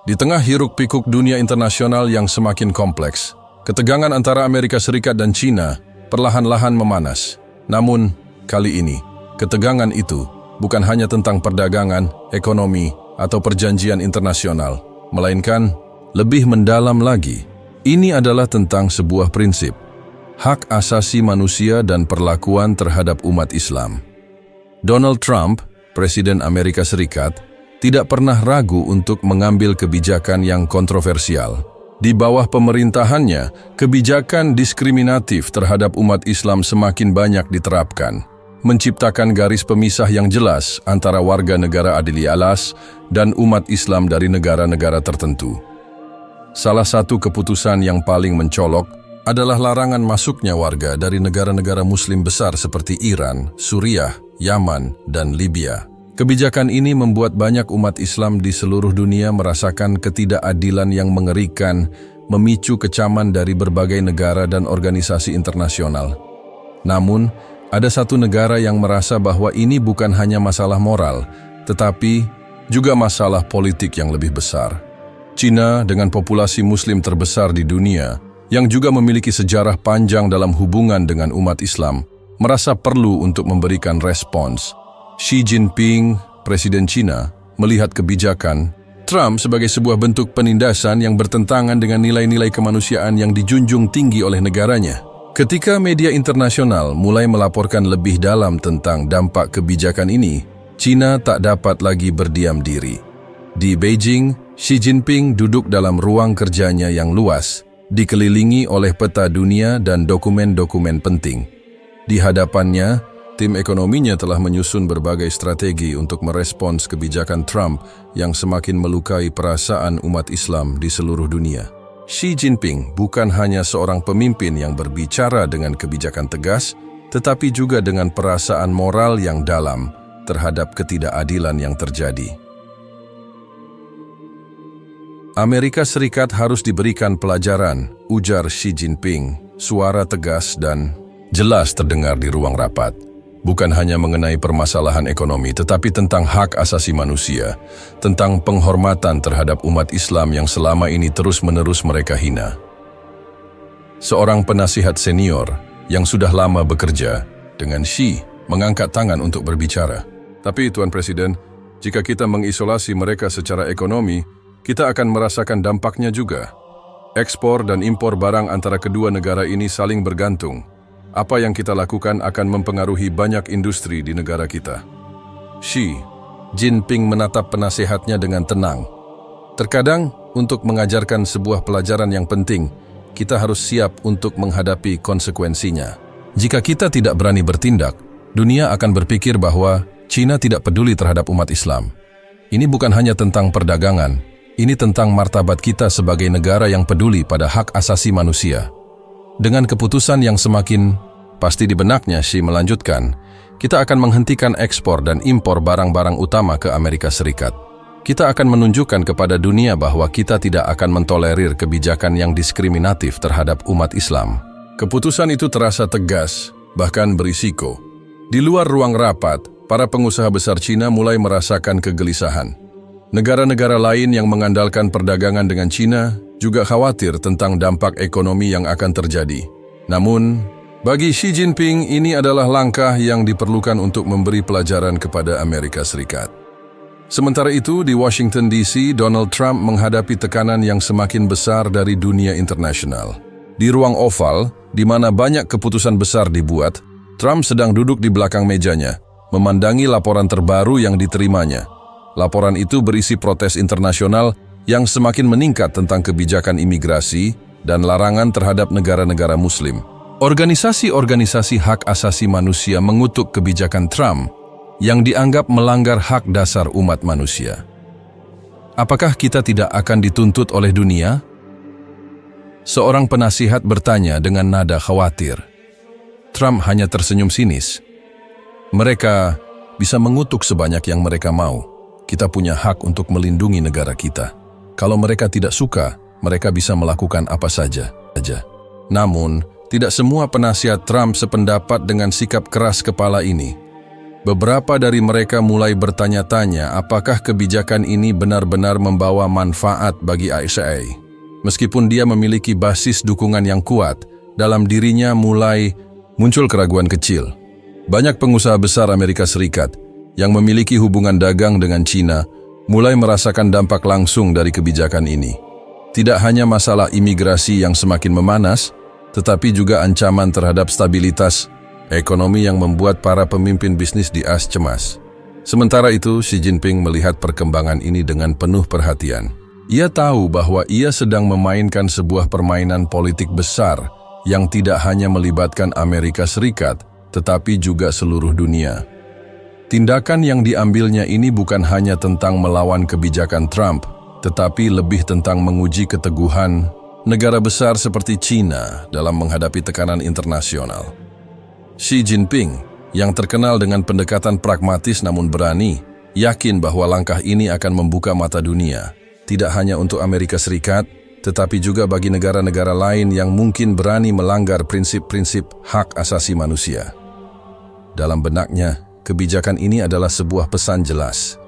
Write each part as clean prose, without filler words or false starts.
Di tengah hiruk-pikuk dunia internasional yang semakin kompleks, ketegangan antara Amerika Serikat dan China perlahan-lahan memanas. Namun, kali ini, ketegangan itu bukan hanya tentang perdagangan, ekonomi, atau perjanjian internasional, melainkan lebih mendalam lagi. Ini adalah tentang sebuah prinsip, hak asasi manusia dan perlakuan terhadap umat Islam. Donald Trump, Presiden Amerika Serikat, tidak pernah ragu untuk mengambil kebijakan yang kontroversial. Di bawah pemerintahannya, kebijakan diskriminatif terhadap umat Islam semakin banyak diterapkan, menciptakan garis pemisah yang jelas antara warga negara adili alas dan umat Islam dari negara-negara tertentu. Salah satu keputusan yang paling mencolok adalah larangan masuknya warga dari negara-negara Muslim besar seperti Iran, Suriah, Yaman, dan Libya. Kebijakan ini membuat banyak umat Islam di seluruh dunia merasakan ketidakadilan yang mengerikan, memicu kecaman dari berbagai negara dan organisasi internasional. Namun, ada satu negara yang merasa bahwa ini bukan hanya masalah moral, tetapi juga masalah politik yang lebih besar. China, dengan populasi Muslim terbesar di dunia, yang juga memiliki sejarah panjang dalam hubungan dengan umat Islam, merasa perlu untuk memberikan respons. Xi Jinping, Presiden China, melihat kebijakan Trump sebagai sebuah bentuk penindasan yang bertentangan dengan nilai-nilai kemanusiaan yang dijunjung tinggi oleh negaranya. Ketika media internasional mulai melaporkan lebih dalam tentang dampak kebijakan ini, China tak dapat lagi berdiam diri. Di Beijing, Xi Jinping duduk dalam ruang kerjanya yang luas, dikelilingi oleh peta dunia dan dokumen-dokumen penting. Di hadapannya, tim ekonominya telah menyusun berbagai strategi untuk merespons kebijakan Trump yang semakin melukai perasaan umat Islam di seluruh dunia. Xi Jinping bukan hanya seorang pemimpin yang berbicara dengan kebijakan tegas, tetapi juga dengan perasaan moral yang dalam terhadap ketidakadilan yang terjadi. Amerika Serikat harus diberikan pelajaran, ujar Xi Jinping, suara tegas dan jelas terdengar di ruang rapat. Bukan hanya mengenai permasalahan ekonomi, tetapi tentang hak asasi manusia, tentang penghormatan terhadap umat Islam yang selama ini terus-menerus mereka hina. Seorang penasihat senior yang sudah lama bekerja dengan Xi mengangkat tangan untuk berbicara. Tapi Tuan Presiden, jika kita mengisolasi mereka secara ekonomi, kita akan merasakan dampaknya juga. Ekspor dan impor barang antara kedua negara ini saling bergantung. Apa yang kita lakukan akan mempengaruhi banyak industri di negara kita. Xi Jinping menatap penasihatnya dengan tenang. Terkadang, untuk mengajarkan sebuah pelajaran yang penting, kita harus siap untuk menghadapi konsekuensinya. Jika kita tidak berani bertindak, dunia akan berpikir bahwa China tidak peduli terhadap umat Islam. Ini bukan hanya tentang perdagangan, ini tentang martabat kita sebagai negara yang peduli pada hak asasi manusia. Dengan keputusan yang semakin pasti di benaknya, Xi melanjutkan, kita akan menghentikan ekspor dan impor barang-barang utama ke Amerika Serikat. Kita akan menunjukkan kepada dunia bahwa kita tidak akan mentolerir kebijakan yang diskriminatif terhadap umat Islam. Keputusan itu terasa tegas, bahkan berisiko. Di luar ruang rapat, para pengusaha besar China mulai merasakan kegelisahan. Negara-negara lain yang mengandalkan perdagangan dengan China juga khawatir tentang dampak ekonomi yang akan terjadi. Namun, bagi Xi Jinping ini adalah langkah yang diperlukan untuk memberi pelajaran kepada Amerika Serikat. Sementara itu, di Washington DC, Donald Trump menghadapi tekanan yang semakin besar dari dunia internasional. Di ruang oval, di mana banyak keputusan besar dibuat, Trump sedang duduk di belakang mejanya, memandangi laporan terbaru yang diterimanya. Laporan itu berisi protes internasional yang semakin meningkat tentang kebijakan imigrasi dan larangan terhadap negara-negara Muslim. Organisasi-organisasi hak asasi manusia mengutuk kebijakan Trump yang dianggap melanggar hak dasar umat manusia. Apakah kita tidak akan dituntut oleh dunia? Seorang penasihat bertanya dengan nada khawatir. Trump hanya tersenyum sinis. Mereka bisa mengutuk sebanyak yang mereka mau. Kita punya hak untuk melindungi negara kita. Kalau mereka tidak suka, mereka bisa melakukan apa saja. Namun, tidak semua penasihat Trump sependapat dengan sikap keras kepala ini. Beberapa dari mereka mulai bertanya-tanya apakah kebijakan ini benar-benar membawa manfaat bagi ASEA. Meskipun dia memiliki basis dukungan yang kuat, dalam dirinya mulai muncul keraguan kecil. Banyak pengusaha besar Amerika Serikat yang memiliki hubungan dagang dengan China mulai merasakan dampak langsung dari kebijakan ini. Tidak hanya masalah imigrasi yang semakin memanas, tetapi juga ancaman terhadap stabilitas ekonomi yang membuat para pemimpin bisnis di AS cemas. Sementara itu, Xi Jinping melihat perkembangan ini dengan penuh perhatian. Ia tahu bahwa ia sedang memainkan sebuah permainan politik besar yang tidak hanya melibatkan Amerika Serikat, tetapi juga seluruh dunia. Tindakan yang diambilnya ini bukan hanya tentang melawan kebijakan Trump, tetapi lebih tentang menguji keteguhan negara besar seperti China dalam menghadapi tekanan internasional. Xi Jinping, yang terkenal dengan pendekatan pragmatis namun berani, yakin bahwa langkah ini akan membuka mata dunia, tidak hanya untuk Amerika Serikat, tetapi juga bagi negara-negara lain yang mungkin berani melanggar prinsip-prinsip hak asasi manusia. Dalam benaknya, kebijakan ini adalah sebuah pesan jelas.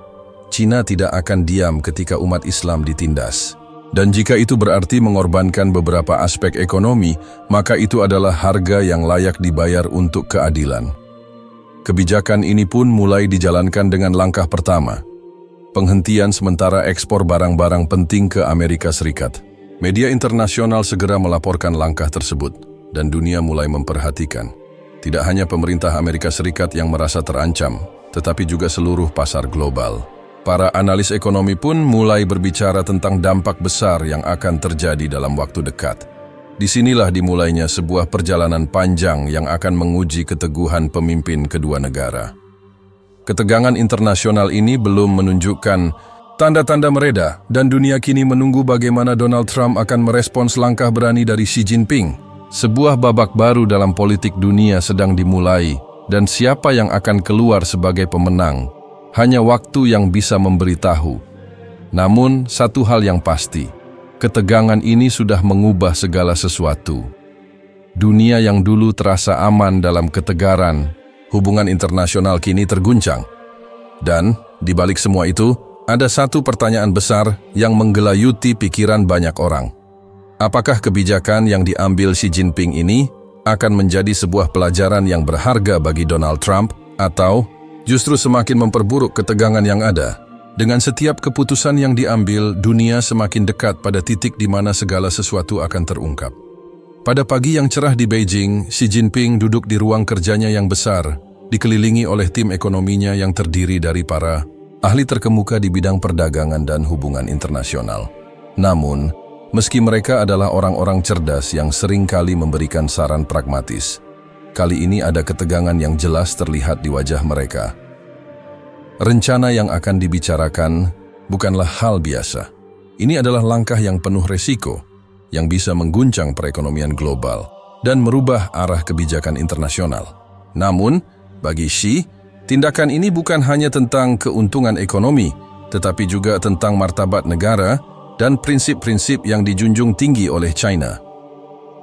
China tidak akan diam ketika umat Islam ditindas. Dan jika itu berarti mengorbankan beberapa aspek ekonomi, maka itu adalah harga yang layak dibayar untuk keadilan. Kebijakan ini pun mulai dijalankan dengan langkah pertama, penghentian sementara ekspor barang-barang penting ke Amerika Serikat. Media internasional segera melaporkan langkah tersebut, dan dunia mulai memperhatikan. Tidak hanya pemerintah Amerika Serikat yang merasa terancam, tetapi juga seluruh pasar global. Para analis ekonomi pun mulai berbicara tentang dampak besar yang akan terjadi dalam waktu dekat. Disinilah dimulainya sebuah perjalanan panjang yang akan menguji keteguhan pemimpin kedua negara. Ketegangan internasional ini belum menunjukkan tanda-tanda mereda, dan dunia kini menunggu bagaimana Donald Trump akan merespons langkah berani dari Xi Jinping. Sebuah babak baru dalam politik dunia sedang dimulai, dan siapa yang akan keluar sebagai pemenang hanya waktu yang bisa memberitahu. Namun, satu hal yang pasti, ketegangan ini sudah mengubah segala sesuatu. Dunia yang dulu terasa aman dalam ketegaran, hubungan internasional kini terguncang. Dan, di balik semua itu, ada satu pertanyaan besar yang menggelayuti pikiran banyak orang. Apakah kebijakan yang diambil Xi Jinping ini akan menjadi sebuah pelajaran yang berharga bagi Donald Trump, atau justru semakin memperburuk ketegangan yang ada? Dengan setiap keputusan yang diambil, dunia semakin dekat pada titik di mana segala sesuatu akan terungkap. Pada pagi yang cerah di Beijing, Xi Jinping duduk di ruang kerjanya yang besar, dikelilingi oleh tim ekonominya yang terdiri dari para ahli terkemuka di bidang perdagangan dan hubungan internasional. Namun, meski mereka adalah orang-orang cerdas yang sering kali memberikan saran pragmatis, kali ini ada ketegangan yang jelas terlihat di wajah mereka. Rencana yang akan dibicarakan bukanlah hal biasa. Ini adalah langkah yang penuh resiko, yang bisa mengguncang perekonomian global dan merubah arah kebijakan internasional. Namun, bagi Xi, tindakan ini bukan hanya tentang keuntungan ekonomi, tetapi juga tentang martabat negara dan prinsip-prinsip yang dijunjung tinggi oleh China.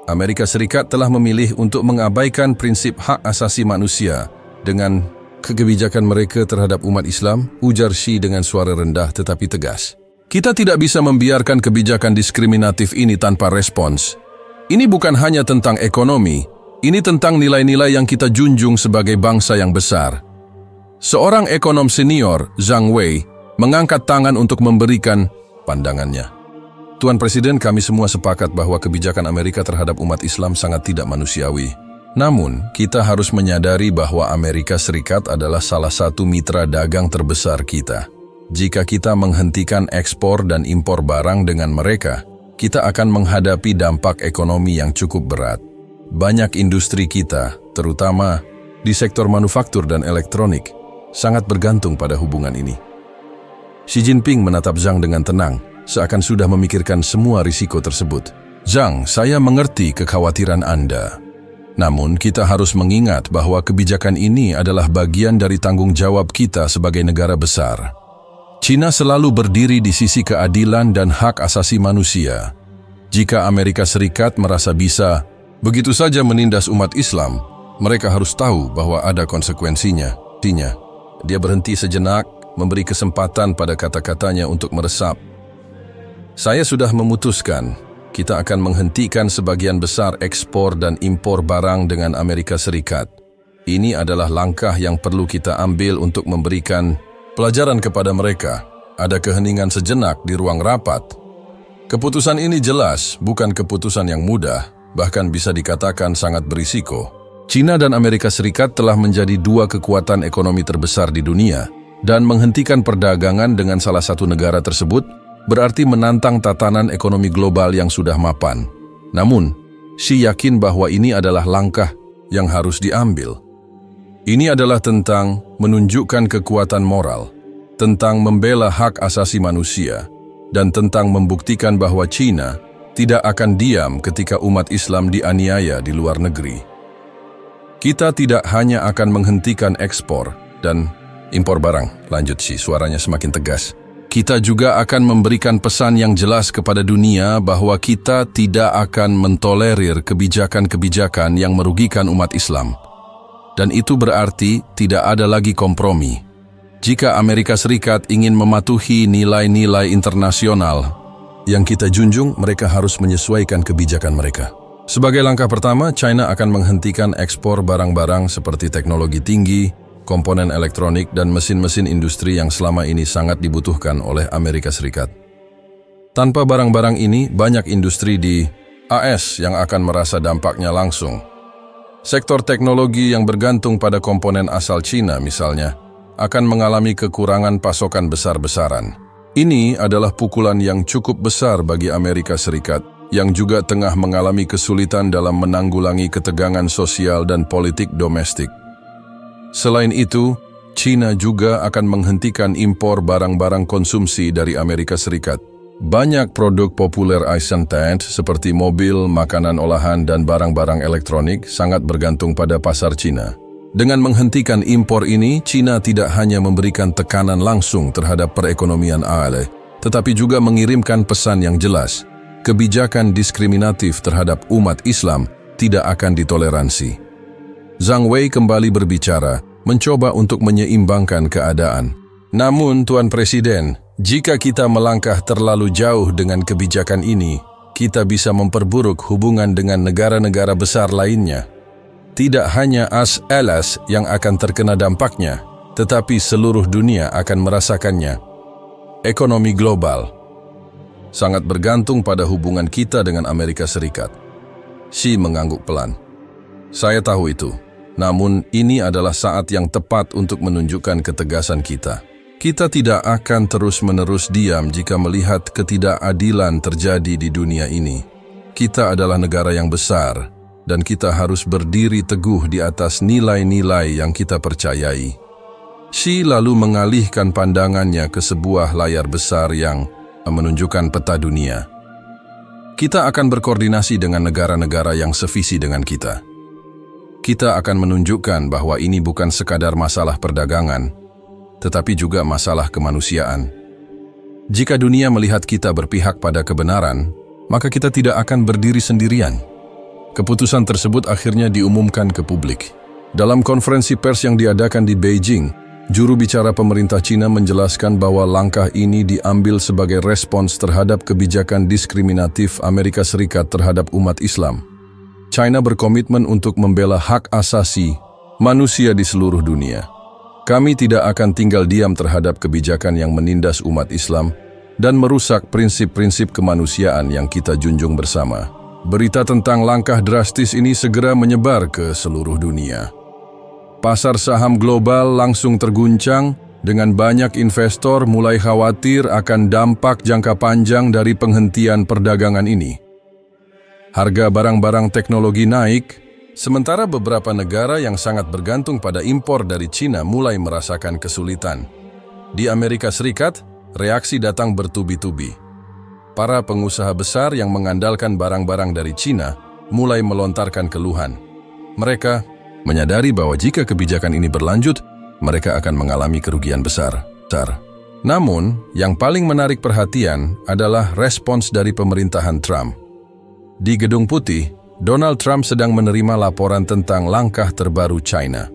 Amerika Serikat telah memilih untuk mengabaikan prinsip hak asasi manusia dengan kebijakan mereka terhadap umat Islam, ujar Xi dengan suara rendah tetapi tegas. Kita tidak bisa membiarkan kebijakan diskriminatif ini tanpa respons. Ini bukan hanya tentang ekonomi, ini tentang nilai-nilai yang kita junjung sebagai bangsa yang besar. Seorang ekonom senior, Zhang Wei, mengangkat tangan untuk memberikan pandangannya. Tuan Presiden, kami semua sepakat bahwa kebijakan Amerika terhadap umat Islam sangat tidak manusiawi. Namun, kita harus menyadari bahwa Amerika Serikat adalah salah satu mitra dagang terbesar kita. Jika kita menghentikan ekspor dan impor barang dengan mereka, kita akan menghadapi dampak ekonomi yang cukup berat. Banyak industri kita, terutama di sektor manufaktur dan elektronik, sangat bergantung pada hubungan ini. Xi Jinping menatap Zhang dengan tenang, seakan sudah memikirkan semua risiko tersebut. Zhang, saya mengerti kekhawatiran Anda. Namun, kita harus mengingat bahwa kebijakan ini adalah bagian dari tanggung jawab kita sebagai negara besar. China selalu berdiri di sisi keadilan dan hak asasi manusia. Jika Amerika Serikat merasa bisa begitu saja menindas umat Islam, mereka harus tahu bahwa ada konsekuensinya. Dia berhenti sejenak, memberi kesempatan pada kata-katanya untuk meresap. Saya sudah memutuskan, kita akan menghentikan sebagian besar ekspor dan impor barang dengan Amerika Serikat. Ini adalah langkah yang perlu kita ambil untuk memberikan pelajaran kepada mereka. Ada keheningan sejenak di ruang rapat. Keputusan ini jelas, bukan keputusan yang mudah, bahkan bisa dikatakan sangat berisiko. China dan Amerika Serikat telah menjadi dua kekuatan ekonomi terbesar di dunia, dan menghentikan perdagangan dengan salah satu negara tersebut berarti menantang tatanan ekonomi global yang sudah mapan. Namun, Xi yakin bahwa ini adalah langkah yang harus diambil. Ini adalah tentang menunjukkan kekuatan moral, tentang membela hak asasi manusia, dan tentang membuktikan bahwa China tidak akan diam ketika umat Islam dianiaya di luar negeri. Kita tidak hanya akan menghentikan ekspor dan impor barang, lanjut Xi, suaranya semakin tegas. Kita juga akan memberikan pesan yang jelas kepada dunia bahwa kita tidak akan mentolerir kebijakan-kebijakan yang merugikan umat Islam. Dan itu berarti tidak ada lagi kompromi. Jika Amerika Serikat ingin mematuhi nilai-nilai internasional yang kita junjung, mereka harus menyesuaikan kebijakan mereka. Sebagai langkah pertama, China akan menghentikan ekspor barang-barang seperti teknologi tinggi, komponen elektronik, dan mesin-mesin industri yang selama ini sangat dibutuhkan oleh Amerika Serikat. Tanpa barang-barang ini, banyak industri di AS yang akan merasa dampaknya langsung. Sektor teknologi yang bergantung pada komponen asal China misalnya, akan mengalami kekurangan pasokan besar-besaran. Ini adalah pukulan yang cukup besar bagi Amerika Serikat, yang juga tengah mengalami kesulitan dalam menanggulangi ketegangan sosial dan politik domestik. Selain itu, China juga akan menghentikan impor barang-barang konsumsi dari Amerika Serikat. Banyak produk populer Asian Tent seperti mobil, makanan olahan, dan barang-barang elektronik sangat bergantung pada pasar China. Dengan menghentikan impor ini, China tidak hanya memberikan tekanan langsung terhadap perekonomian ALE, tetapi juga mengirimkan pesan yang jelas. Kebijakan diskriminatif terhadap umat Islam tidak akan ditoleransi. Zhang Wei kembali berbicara, mencoba untuk menyeimbangkan keadaan. Namun, Tuan Presiden, jika kita melangkah terlalu jauh dengan kebijakan ini, kita bisa memperburuk hubungan dengan negara-negara besar lainnya. Tidak hanya AS yang akan terkena dampaknya, tetapi seluruh dunia akan merasakannya. Ekonomi global sangat bergantung pada hubungan kita dengan Amerika Serikat. Xi mengangguk pelan. Saya tahu itu, namun ini adalah saat yang tepat untuk menunjukkan ketegasan kita. Kita tidak akan terus-menerus diam jika melihat ketidakadilan terjadi di dunia ini. Kita adalah negara yang besar, dan kita harus berdiri teguh di atas nilai-nilai yang kita percayai. Xi lalu mengalihkan pandangannya ke sebuah layar besar yang menunjukkan peta dunia. Kita akan berkoordinasi dengan negara-negara yang sevisi dengan kita. Kita akan menunjukkan bahwa ini bukan sekadar masalah perdagangan, tetapi juga masalah kemanusiaan. Jika dunia melihat kita berpihak pada kebenaran, maka kita tidak akan berdiri sendirian. Keputusan tersebut akhirnya diumumkan ke publik. Dalam konferensi pers yang diadakan di Beijing, juru bicara pemerintah China menjelaskan bahwa langkah ini diambil sebagai respons terhadap kebijakan diskriminatif Amerika Serikat terhadap umat Islam. China berkomitmen untuk membela hak asasi manusia di seluruh dunia. Kami tidak akan tinggal diam terhadap kebijakan yang menindas umat Islam dan merusak prinsip-prinsip kemanusiaan yang kita junjung bersama. Berita tentang langkah drastis ini segera menyebar ke seluruh dunia. Pasar saham global langsung terguncang dengan banyak investor mulai khawatir akan dampak jangka panjang dari penghentian perdagangan ini. Harga barang-barang teknologi naik, sementara beberapa negara yang sangat bergantung pada impor dari China mulai merasakan kesulitan. Di Amerika Serikat, reaksi datang bertubi-tubi. Para pengusaha besar yang mengandalkan barang-barang dari China mulai melontarkan keluhan. Mereka menyadari bahwa jika kebijakan ini berlanjut, mereka akan mengalami kerugian besar. Namun, yang paling menarik perhatian adalah respons dari pemerintahan Trump. Di Gedung Putih, Donald Trump sedang menerima laporan tentang langkah terbaru China.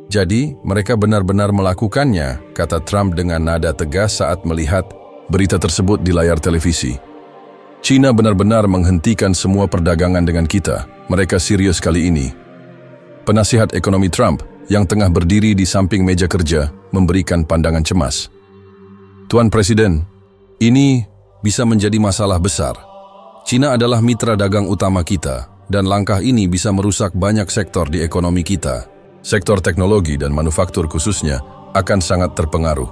Jadi, mereka benar-benar melakukannya, kata Trump dengan nada tegas saat melihat berita tersebut di layar televisi. China benar-benar menghentikan semua perdagangan dengan kita. Mereka serius kali ini. Penasihat ekonomi Trump yang tengah berdiri di samping meja kerja memberikan pandangan cemas. Tuan Presiden, ini bisa menjadi masalah besar. China adalah mitra dagang utama kita, dan langkah ini bisa merusak banyak sektor di ekonomi kita. Sektor teknologi dan manufaktur khususnya akan sangat terpengaruh.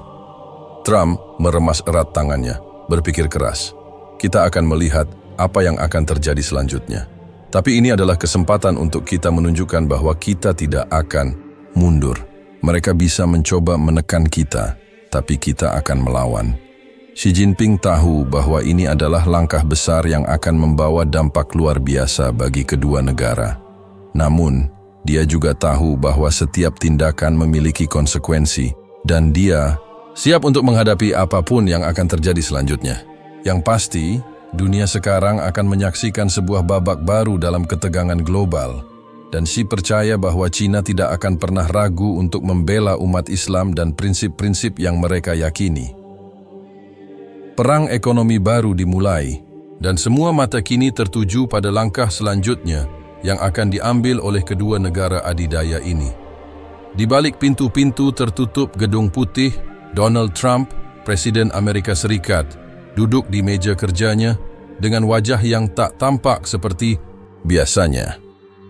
Trump meremas erat tangannya, berpikir keras. Kita akan melihat apa yang akan terjadi selanjutnya. Tapi ini adalah kesempatan untuk kita menunjukkan bahwa kita tidak akan mundur. Mereka bisa mencoba menekan kita, tapi kita akan melawan. Xi Jinping tahu bahwa ini adalah langkah besar yang akan membawa dampak luar biasa bagi kedua negara. Namun, dia juga tahu bahwa setiap tindakan memiliki konsekuensi, dan dia siap untuk menghadapi apapun yang akan terjadi selanjutnya. Yang pasti, dunia sekarang akan menyaksikan sebuah babak baru dalam ketegangan global, dan Xi percaya bahwa China tidak akan pernah ragu untuk membela umat Islam dan prinsip-prinsip yang mereka yakini. Perang ekonomi baru dimulai, dan semua mata kini tertuju pada langkah selanjutnya yang akan diambil oleh kedua negara adidaya ini. Di balik pintu-pintu tertutup Gedung Putih, Donald Trump, Presiden Amerika Serikat, duduk di meja kerjanya dengan wajah yang tak tampak seperti biasanya.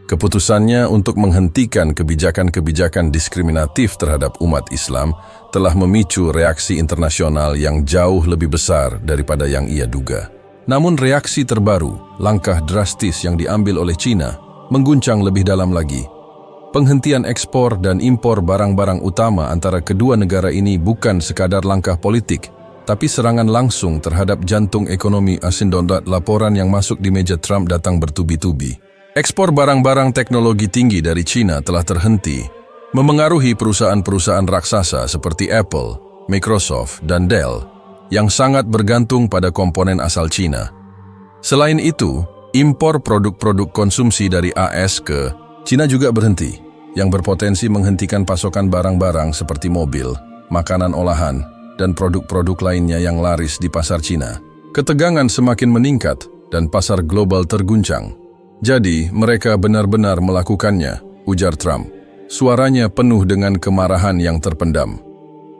Keputusannya untuk menghentikan kebijakan-kebijakan diskriminatif terhadap umat Islam telah memicu reaksi internasional yang jauh lebih besar daripada yang ia duga. Namun reaksi terbaru, langkah drastis yang diambil oleh China, mengguncang lebih dalam lagi. Penghentian ekspor dan impor barang-barang utama antara kedua negara ini bukan sekadar langkah politik, tapi serangan langsung terhadap jantung ekonomi. Laporan yang masuk di meja Trump datang bertubi-tubi. Ekspor barang-barang teknologi tinggi dari China telah terhenti, memengaruhi perusahaan-perusahaan raksasa seperti Apple, Microsoft, dan Dell, yang sangat bergantung pada komponen asal China. Selain itu, impor produk-produk konsumsi dari AS ke China juga berhenti, yang berpotensi menghentikan pasokan barang-barang seperti mobil, makanan olahan, dan produk-produk lainnya yang laris di pasar China. Ketegangan semakin meningkat dan pasar global terguncang. Jadi, mereka benar-benar melakukannya, ujar Trump. Suaranya penuh dengan kemarahan yang terpendam.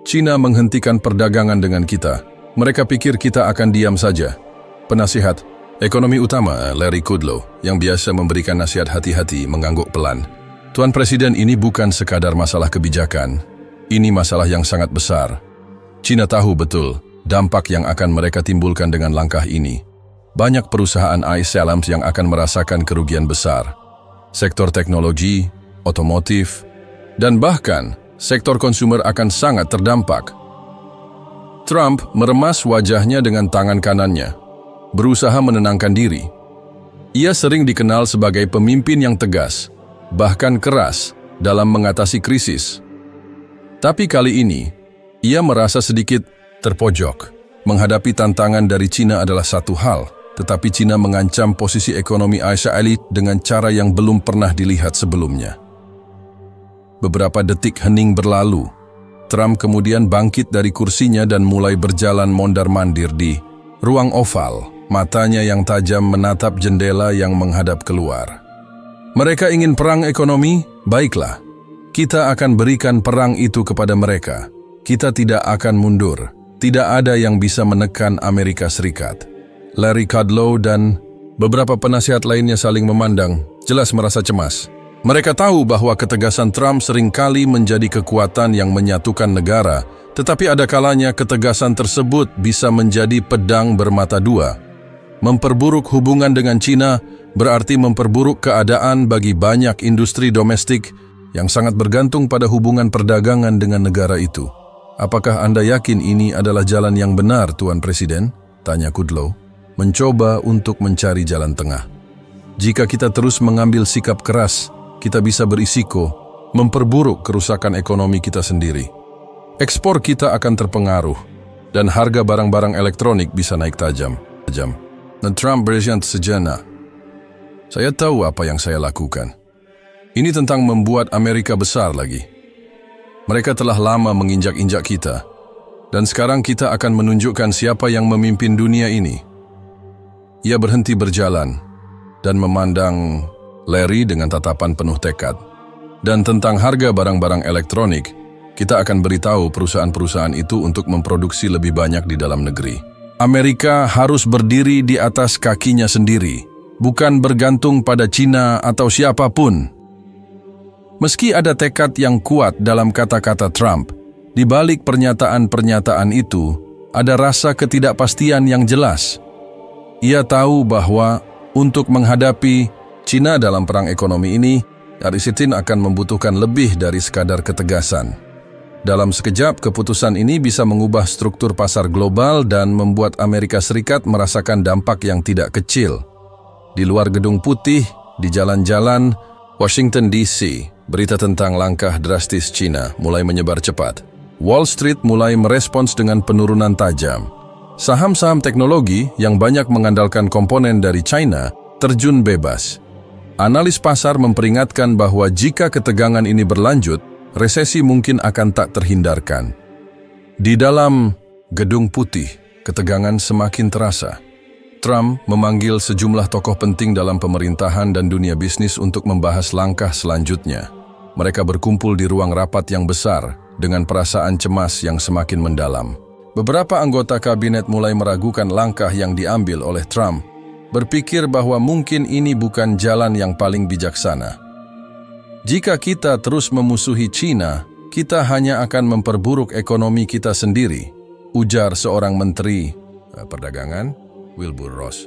China menghentikan perdagangan dengan kita. Mereka pikir kita akan diam saja. Penasihat ekonomi utama Larry Kudlow, yang biasa memberikan nasihat hati-hati, mengangguk pelan. Tuan Presiden, ini bukan sekadar masalah kebijakan. Ini masalah yang sangat besar. China tahu betul dampak yang akan mereka timbulkan dengan langkah ini. Banyak perusahaan Islam yang akan merasakan kerugian besar. Sektor teknologi, otomotif, dan bahkan sektor konsumer akan sangat terdampak. Trump meremas wajahnya dengan tangan kanannya, berusaha menenangkan diri. Ia sering dikenal sebagai pemimpin yang tegas, bahkan keras dalam mengatasi krisis. Tapi kali ini, ia merasa sedikit terpojok. Menghadapi tantangan dari China adalah satu hal, tetapi China mengancam posisi ekonomi Israel dengan cara yang belum pernah dilihat sebelumnya. Beberapa detik hening berlalu. Trump kemudian bangkit dari kursinya dan mulai berjalan mondar-mandir di ruang oval. Matanya yang tajam menatap jendela yang menghadap keluar. Mereka ingin perang ekonomi? Baiklah. Kita akan berikan perang itu kepada mereka. Kita tidak akan mundur. Tidak ada yang bisa menekan Amerika Serikat. Larry Kudlow dan beberapa penasihat lainnya saling memandang, jelas merasa cemas. Mereka tahu bahwa ketegasan Trump seringkali menjadi kekuatan yang menyatukan negara, tetapi ada kalanya ketegasan tersebut bisa menjadi pedang bermata dua. Memperburuk hubungan dengan China berarti memperburuk keadaan bagi banyak industri domestik yang sangat bergantung pada hubungan perdagangan dengan negara itu. Apakah Anda yakin ini adalah jalan yang benar, Tuan Presiden? Tanya Kudlow, mencoba untuk mencari jalan tengah. Jika kita terus mengambil sikap keras, kita bisa berisiko memperburuk kerusakan ekonomi kita sendiri. Ekspor kita akan terpengaruh, dan harga barang-barang elektronik bisa naik tajam. Dan Trump berhenti sejenak. Saya tahu apa yang saya lakukan. Ini tentang membuat Amerika besar lagi. Mereka telah lama menginjak-injak kita. Dan sekarang kita akan menunjukkan siapa yang memimpin dunia ini. Ia berhenti berjalan dan memandang Larry dengan tatapan penuh tekad. Dan tentang harga barang-barang elektronik, kita akan beritahu perusahaan-perusahaan itu untuk memproduksi lebih banyak di dalam negeri. Amerika harus berdiri di atas kakinya sendiri, bukan bergantung pada China atau siapapun. Meski ada tekad yang kuat dalam kata-kata Trump, di balik pernyataan-pernyataan itu, ada rasa ketidakpastian yang jelas. Ia tahu bahwa untuk menghadapi China dalam perang ekonomi ini, Xi akan membutuhkan lebih dari sekadar ketegasan. Dalam sekejap, keputusan ini bisa mengubah struktur pasar global dan membuat Amerika Serikat merasakan dampak yang tidak kecil. Di luar Gedung Putih, di jalan-jalan Washington DC, berita tentang langkah drastis China mulai menyebar cepat. Wall Street mulai merespons dengan penurunan tajam. Saham-saham teknologi yang banyak mengandalkan komponen dari China terjun bebas. Analis pasar memperingatkan bahwa jika ketegangan ini berlanjut, resesi mungkin akan tak terhindarkan. Di dalam Gedung Putih, ketegangan semakin terasa. Trump memanggil sejumlah tokoh penting dalam pemerintahan dan dunia bisnis untuk membahas langkah selanjutnya. Mereka berkumpul di ruang rapat yang besar dengan perasaan cemas yang semakin mendalam. Beberapa anggota kabinet mulai meragukan langkah yang diambil oleh Trump, berpikir bahwa mungkin ini bukan jalan yang paling bijaksana. Jika kita terus memusuhi China, kita hanya akan memperburuk ekonomi kita sendiri, ujar seorang menteri perdagangan, Wilbur Ross.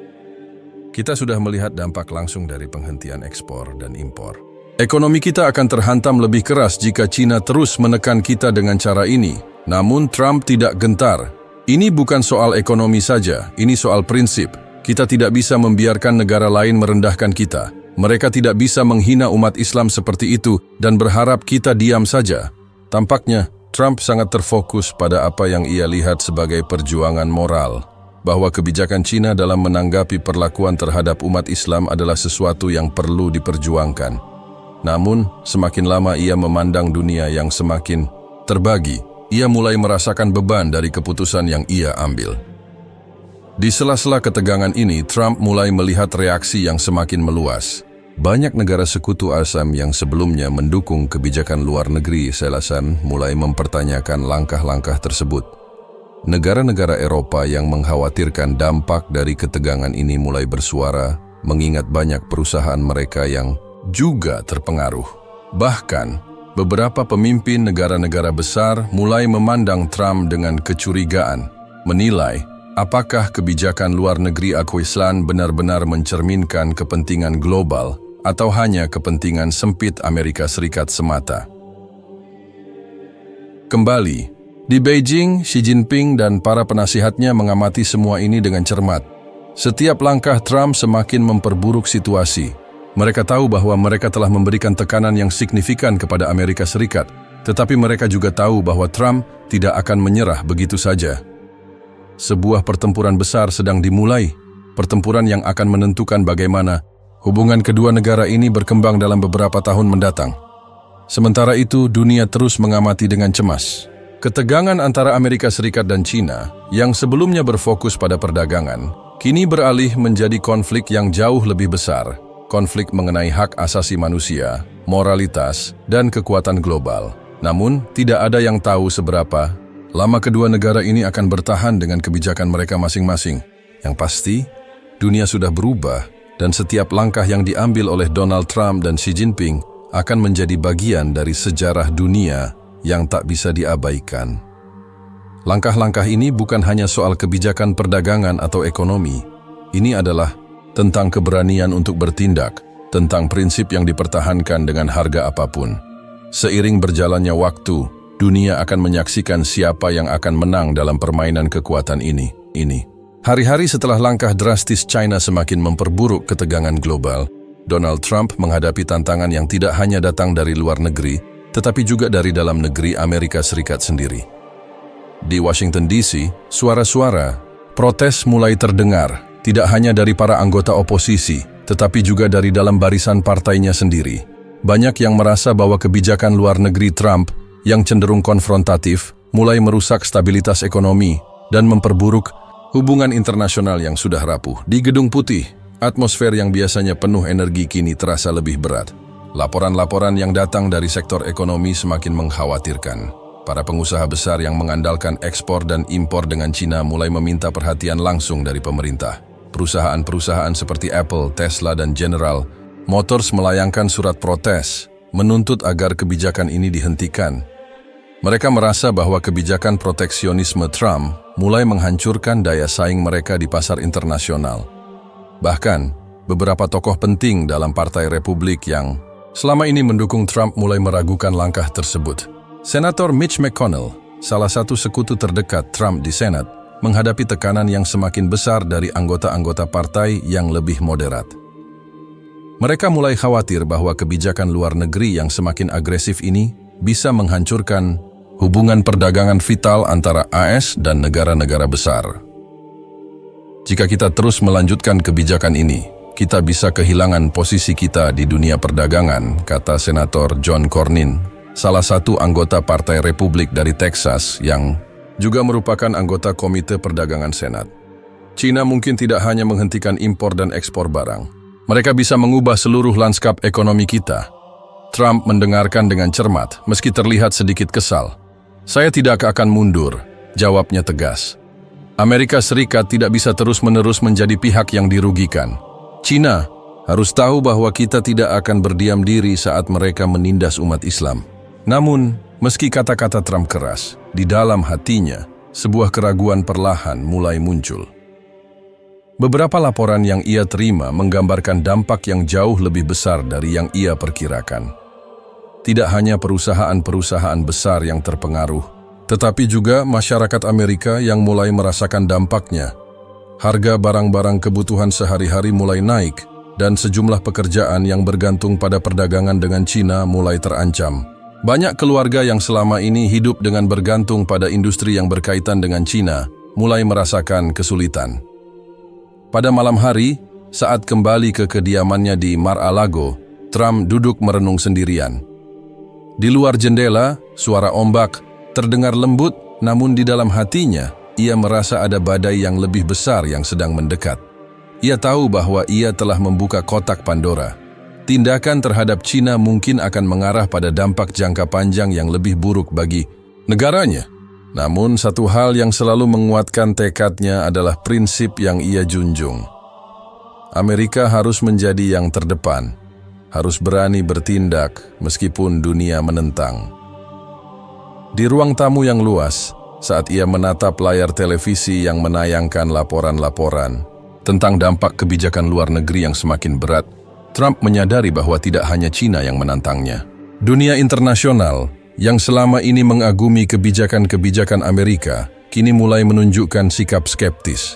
Kita sudah melihat dampak langsung dari penghentian ekspor dan impor. Ekonomi kita akan terhantam lebih keras jika China terus menekan kita dengan cara ini. Namun Trump tidak gentar. Ini bukan soal ekonomi saja, ini soal prinsip. Kita tidak bisa membiarkan negara lain merendahkan kita. Mereka tidak bisa menghina umat Islam seperti itu dan berharap kita diam saja. Tampaknya, Trump sangat terfokus pada apa yang ia lihat sebagai perjuangan moral, bahwa kebijakan China dalam menanggapi perlakuan terhadap umat Islam adalah sesuatu yang perlu diperjuangkan. Namun, semakin lama ia memandang dunia yang semakin terbagi, ia mulai merasakan beban dari keputusan yang ia ambil. Di sela-sela ketegangan ini, Trump mulai melihat reaksi yang semakin meluas. Banyak negara sekutu ASEAN yang sebelumnya mendukung kebijakan luar negeri Selasan mulai mempertanyakan langkah-langkah tersebut. Negara-negara Eropa yang mengkhawatirkan dampak dari ketegangan ini mulai bersuara, mengingat banyak perusahaan mereka yang juga terpengaruh. Bahkan, beberapa pemimpin negara-negara besar mulai memandang Trump dengan kecurigaan, menilai apakah kebijakan luar negeri Xi benar-benar mencerminkan kepentingan global atau hanya kepentingan sempit Amerika Serikat semata. Kembali, di Beijing, Xi Jinping dan para penasihatnya mengamati semua ini dengan cermat. Setiap langkah Trump semakin memperburuk situasi. Mereka tahu bahwa mereka telah memberikan tekanan yang signifikan kepada Amerika Serikat, tetapi mereka juga tahu bahwa Trump tidak akan menyerah begitu saja. Sebuah pertempuran besar sedang dimulai, pertempuran yang akan menentukan bagaimana hubungan kedua negara ini berkembang dalam beberapa tahun mendatang. Sementara itu, dunia terus mengamati dengan cemas. Ketegangan antara Amerika Serikat dan China, yang sebelumnya berfokus pada perdagangan, kini beralih menjadi konflik yang jauh lebih besar. Konflik mengenai hak asasi manusia, moralitas, dan kekuatan global. Namun, tidak ada yang tahu seberapa lama kedua negara ini akan bertahan dengan kebijakan mereka masing-masing. Yang pasti, dunia sudah berubah, dan setiap langkah yang diambil oleh Donald Trump dan Xi Jinping akan menjadi bagian dari sejarah dunia yang tak bisa diabaikan. Langkah-langkah ini bukan hanya soal kebijakan perdagangan atau ekonomi. Ini adalah tentang keberanian untuk bertindak, tentang prinsip yang dipertahankan dengan harga apapun. Seiring berjalannya waktu, dunia akan menyaksikan siapa yang akan menang dalam permainan kekuatan ini. Hari-hari setelah langkah drastis China semakin memperburuk ketegangan global, Donald Trump menghadapi tantangan yang tidak hanya datang dari luar negeri, tetapi juga dari dalam negeri Amerika Serikat sendiri. Di Washington DC, suara-suara protes mulai terdengar, tidak hanya dari para anggota oposisi, tetapi juga dari dalam barisan partainya sendiri. Banyak yang merasa bahwa kebijakan luar negeri Trump yang cenderung konfrontatif mulai merusak stabilitas ekonomi dan memperburuk hubungan internasional yang sudah rapuh. Di Gedung Putih, atmosfer yang biasanya penuh energi kini terasa lebih berat. Laporan-laporan yang datang dari sektor ekonomi semakin mengkhawatirkan. Para pengusaha besar yang mengandalkan ekspor dan impor dengan Cina mulai meminta perhatian langsung dari pemerintah. Perusahaan-perusahaan seperti Apple, Tesla, dan General Motors melayangkan surat protes, menuntut agar kebijakan ini dihentikan. Mereka merasa bahwa kebijakan proteksionisme Trump mulai menghancurkan daya saing mereka di pasar internasional. Bahkan, beberapa tokoh penting dalam Partai Republik yang selama ini mendukung Trump mulai meragukan langkah tersebut. Senator Mitch McConnell, salah satu sekutu terdekat Trump di Senat, menghadapi tekanan yang semakin besar dari anggota-anggota partai yang lebih moderat. Mereka mulai khawatir bahwa kebijakan luar negeri yang semakin agresif ini bisa menghancurkan hubungan perdagangan vital antara AS dan negara-negara besar. Jika kita terus melanjutkan kebijakan ini, kita bisa kehilangan posisi kita di dunia perdagangan, kata Senator John Cornyn, salah satu anggota Partai Republik dari Texas yang juga merupakan anggota Komite Perdagangan Senat. Cina mungkin tidak hanya menghentikan impor dan ekspor barang. Mereka bisa mengubah seluruh lanskap ekonomi kita. Trump mendengarkan dengan cermat, meski terlihat sedikit kesal. Saya tidak akan mundur, jawabnya tegas. Amerika Serikat tidak bisa terus-menerus menjadi pihak yang dirugikan. Cina harus tahu bahwa kita tidak akan berdiam diri saat mereka menindas umat Islam. Namun, meski kata-kata Trump keras, di dalam hatinya, sebuah keraguan perlahan mulai muncul. Beberapa laporan yang ia terima menggambarkan dampak yang jauh lebih besar dari yang ia perkirakan. Tidak hanya perusahaan-perusahaan besar yang terpengaruh, tetapi juga masyarakat Amerika yang mulai merasakan dampaknya. Harga barang-barang kebutuhan sehari-hari mulai naik, dan sejumlah pekerjaan yang bergantung pada perdagangan dengan Cina mulai terancam. Banyak keluarga yang selama ini hidup dengan bergantung pada industri yang berkaitan dengan Cina mulai merasakan kesulitan. Pada malam hari, saat kembali ke kediamannya di Mar-a-Lago, Trump duduk merenung sendirian. Di luar jendela, suara ombak terdengar lembut, namun di dalam hatinya, ia merasa ada badai yang lebih besar yang sedang mendekat. Ia tahu bahwa ia telah membuka kotak Pandora. Tindakan terhadap Cina mungkin akan mengarah pada dampak jangka panjang yang lebih buruk bagi negaranya. Namun satu hal yang selalu menguatkan tekadnya adalah prinsip yang ia junjung. Amerika harus menjadi yang terdepan, harus berani bertindak meskipun dunia menentang. Di ruang tamu yang luas, saat ia menatap layar televisi yang menayangkan laporan-laporan tentang dampak kebijakan luar negeri yang semakin berat, Trump menyadari bahwa tidak hanya Cina yang menantangnya. Dunia internasional yang selama ini mengagumi kebijakan-kebijakan Amerika kini mulai menunjukkan sikap skeptis.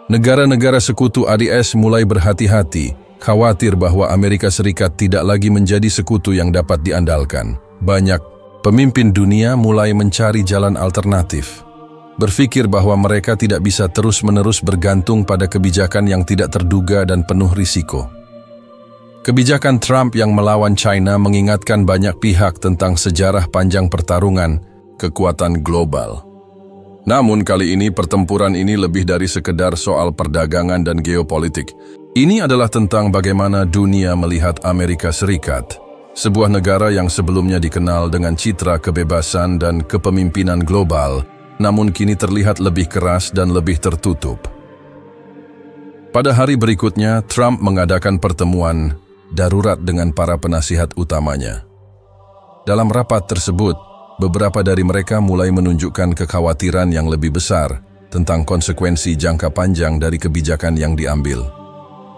Negara-negara sekutu ADS mulai berhati-hati, khawatir bahwa Amerika Serikat tidak lagi menjadi sekutu yang dapat diandalkan. Banyak pemimpin dunia mulai mencari jalan alternatif, berpikir bahwa mereka tidak bisa terus-menerus bergantung pada kebijakan yang tidak terduga dan penuh risiko. Kebijakan Trump yang melawan China mengingatkan banyak pihak tentang sejarah panjang pertarungan kekuatan global. Namun kali ini pertempuran ini lebih dari sekedar soal perdagangan dan geopolitik. Ini adalah tentang bagaimana dunia melihat Amerika Serikat, sebuah negara yang sebelumnya dikenal dengan citra kebebasan dan kepemimpinan global, namun kini terlihat lebih keras dan lebih tertutup. Pada hari berikutnya, Trump mengadakan pertemuan darurat dengan para penasihat utamanya. Dalam rapat tersebut, beberapa dari mereka mulai menunjukkan kekhawatiran yang lebih besar tentang konsekuensi jangka panjang dari kebijakan yang diambil.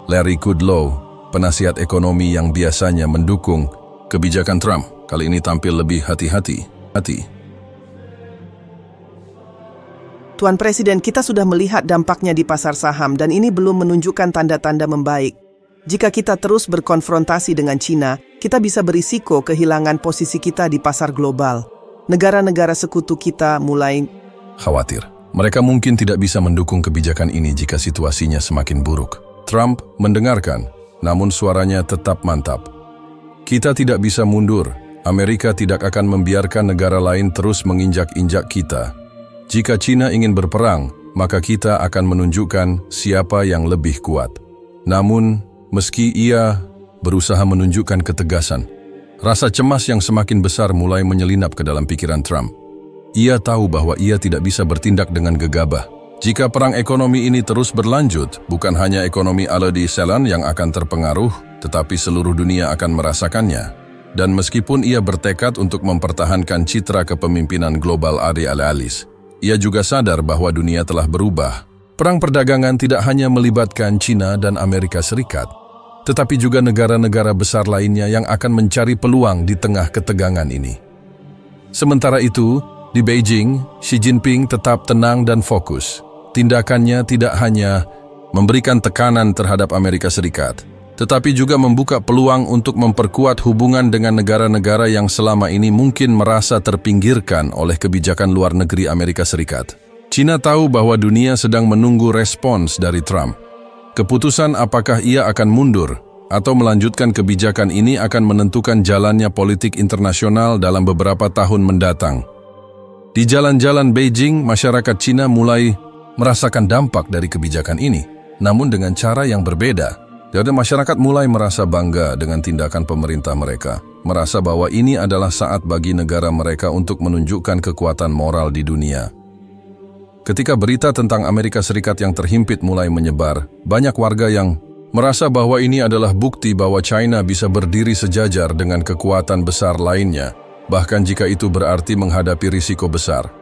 Larry Kudlow, penasihat ekonomi yang biasanya mendukung kebijakan Trump, kali ini tampil lebih hati-hati. Tuan Presiden, kita sudah melihat dampaknya di pasar saham dan ini belum menunjukkan tanda-tanda membaik. Jika kita terus berkonfrontasi dengan Cina, kita bisa berisiko kehilangan posisi kita di pasar global. Negara-negara sekutu kita mulai khawatir. Mereka mungkin tidak bisa mendukung kebijakan ini jika situasinya semakin buruk. Trump mendengarkan, namun suaranya tetap mantap. Kita tidak bisa mundur, Amerika tidak akan membiarkan negara lain terus menginjak-injak kita. Jika China ingin berperang, maka kita akan menunjukkan siapa yang lebih kuat. Namun, meski ia berusaha menunjukkan ketegasan, rasa cemas yang semakin besar mulai menyelinap ke dalam pikiran Trump. Ia tahu bahwa ia tidak bisa bertindak dengan gegabah. Jika perang ekonomi ini terus berlanjut, bukan hanya ekonomi ala di Selan yang akan terpengaruh, tetapi seluruh dunia akan merasakannya. Dan meskipun ia bertekad untuk mempertahankan citra kepemimpinan global alih-alih, ia juga sadar bahwa dunia telah berubah. Perang perdagangan tidak hanya melibatkan China dan Amerika Serikat, tetapi juga negara-negara besar lainnya yang akan mencari peluang di tengah ketegangan ini. Sementara itu, di Beijing, Xi Jinping tetap tenang dan fokus. Tindakannya tidak hanya memberikan tekanan terhadap Amerika Serikat, tetapi juga membuka peluang untuk memperkuat hubungan dengan negara-negara yang selama ini mungkin merasa terpinggirkan oleh kebijakan luar negeri Amerika Serikat. China tahu bahwa dunia sedang menunggu respons dari Trump. Keputusan apakah ia akan mundur atau melanjutkan kebijakan ini akan menentukan jalannya politik internasional dalam beberapa tahun mendatang. Di jalan-jalan Beijing, masyarakat China mulai merasakan dampak dari kebijakan ini, namun dengan cara yang berbeda. Jadi masyarakat mulai merasa bangga dengan tindakan pemerintah mereka, merasa bahwa ini adalah saat bagi negara mereka untuk menunjukkan kekuatan moral di dunia. Ketika berita tentang Amerika Serikat yang terhimpit mulai menyebar, banyak warga yang merasa bahwa ini adalah bukti bahwa China bisa berdiri sejajar dengan kekuatan besar lainnya, bahkan jika itu berarti menghadapi risiko besar.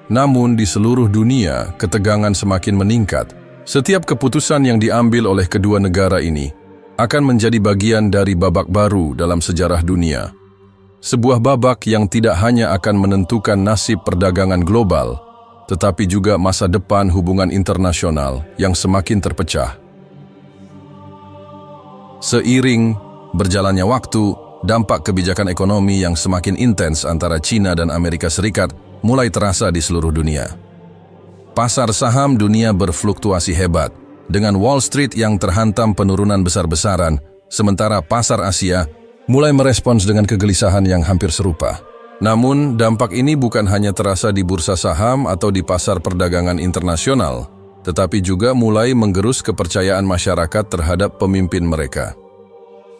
Namun di seluruh dunia, ketegangan semakin meningkat. Setiap keputusan yang diambil oleh kedua negara ini akan menjadi bagian dari babak baru dalam sejarah dunia. Sebuah babak yang tidak hanya akan menentukan nasib perdagangan global, tetapi juga masa depan hubungan internasional yang semakin terpecah. Seiring berjalannya waktu, dampak kebijakan ekonomi yang semakin intens antara China dan Amerika Serikat mulai terasa di seluruh dunia. Pasar saham dunia berfluktuasi hebat, dengan Wall Street yang terhantam penurunan besar-besaran, sementara pasar Asia mulai merespons dengan kegelisahan yang hampir serupa. Namun, dampak ini bukan hanya terasa di bursa saham atau di pasar perdagangan internasional, tetapi juga mulai menggerus kepercayaan masyarakat terhadap pemimpin mereka.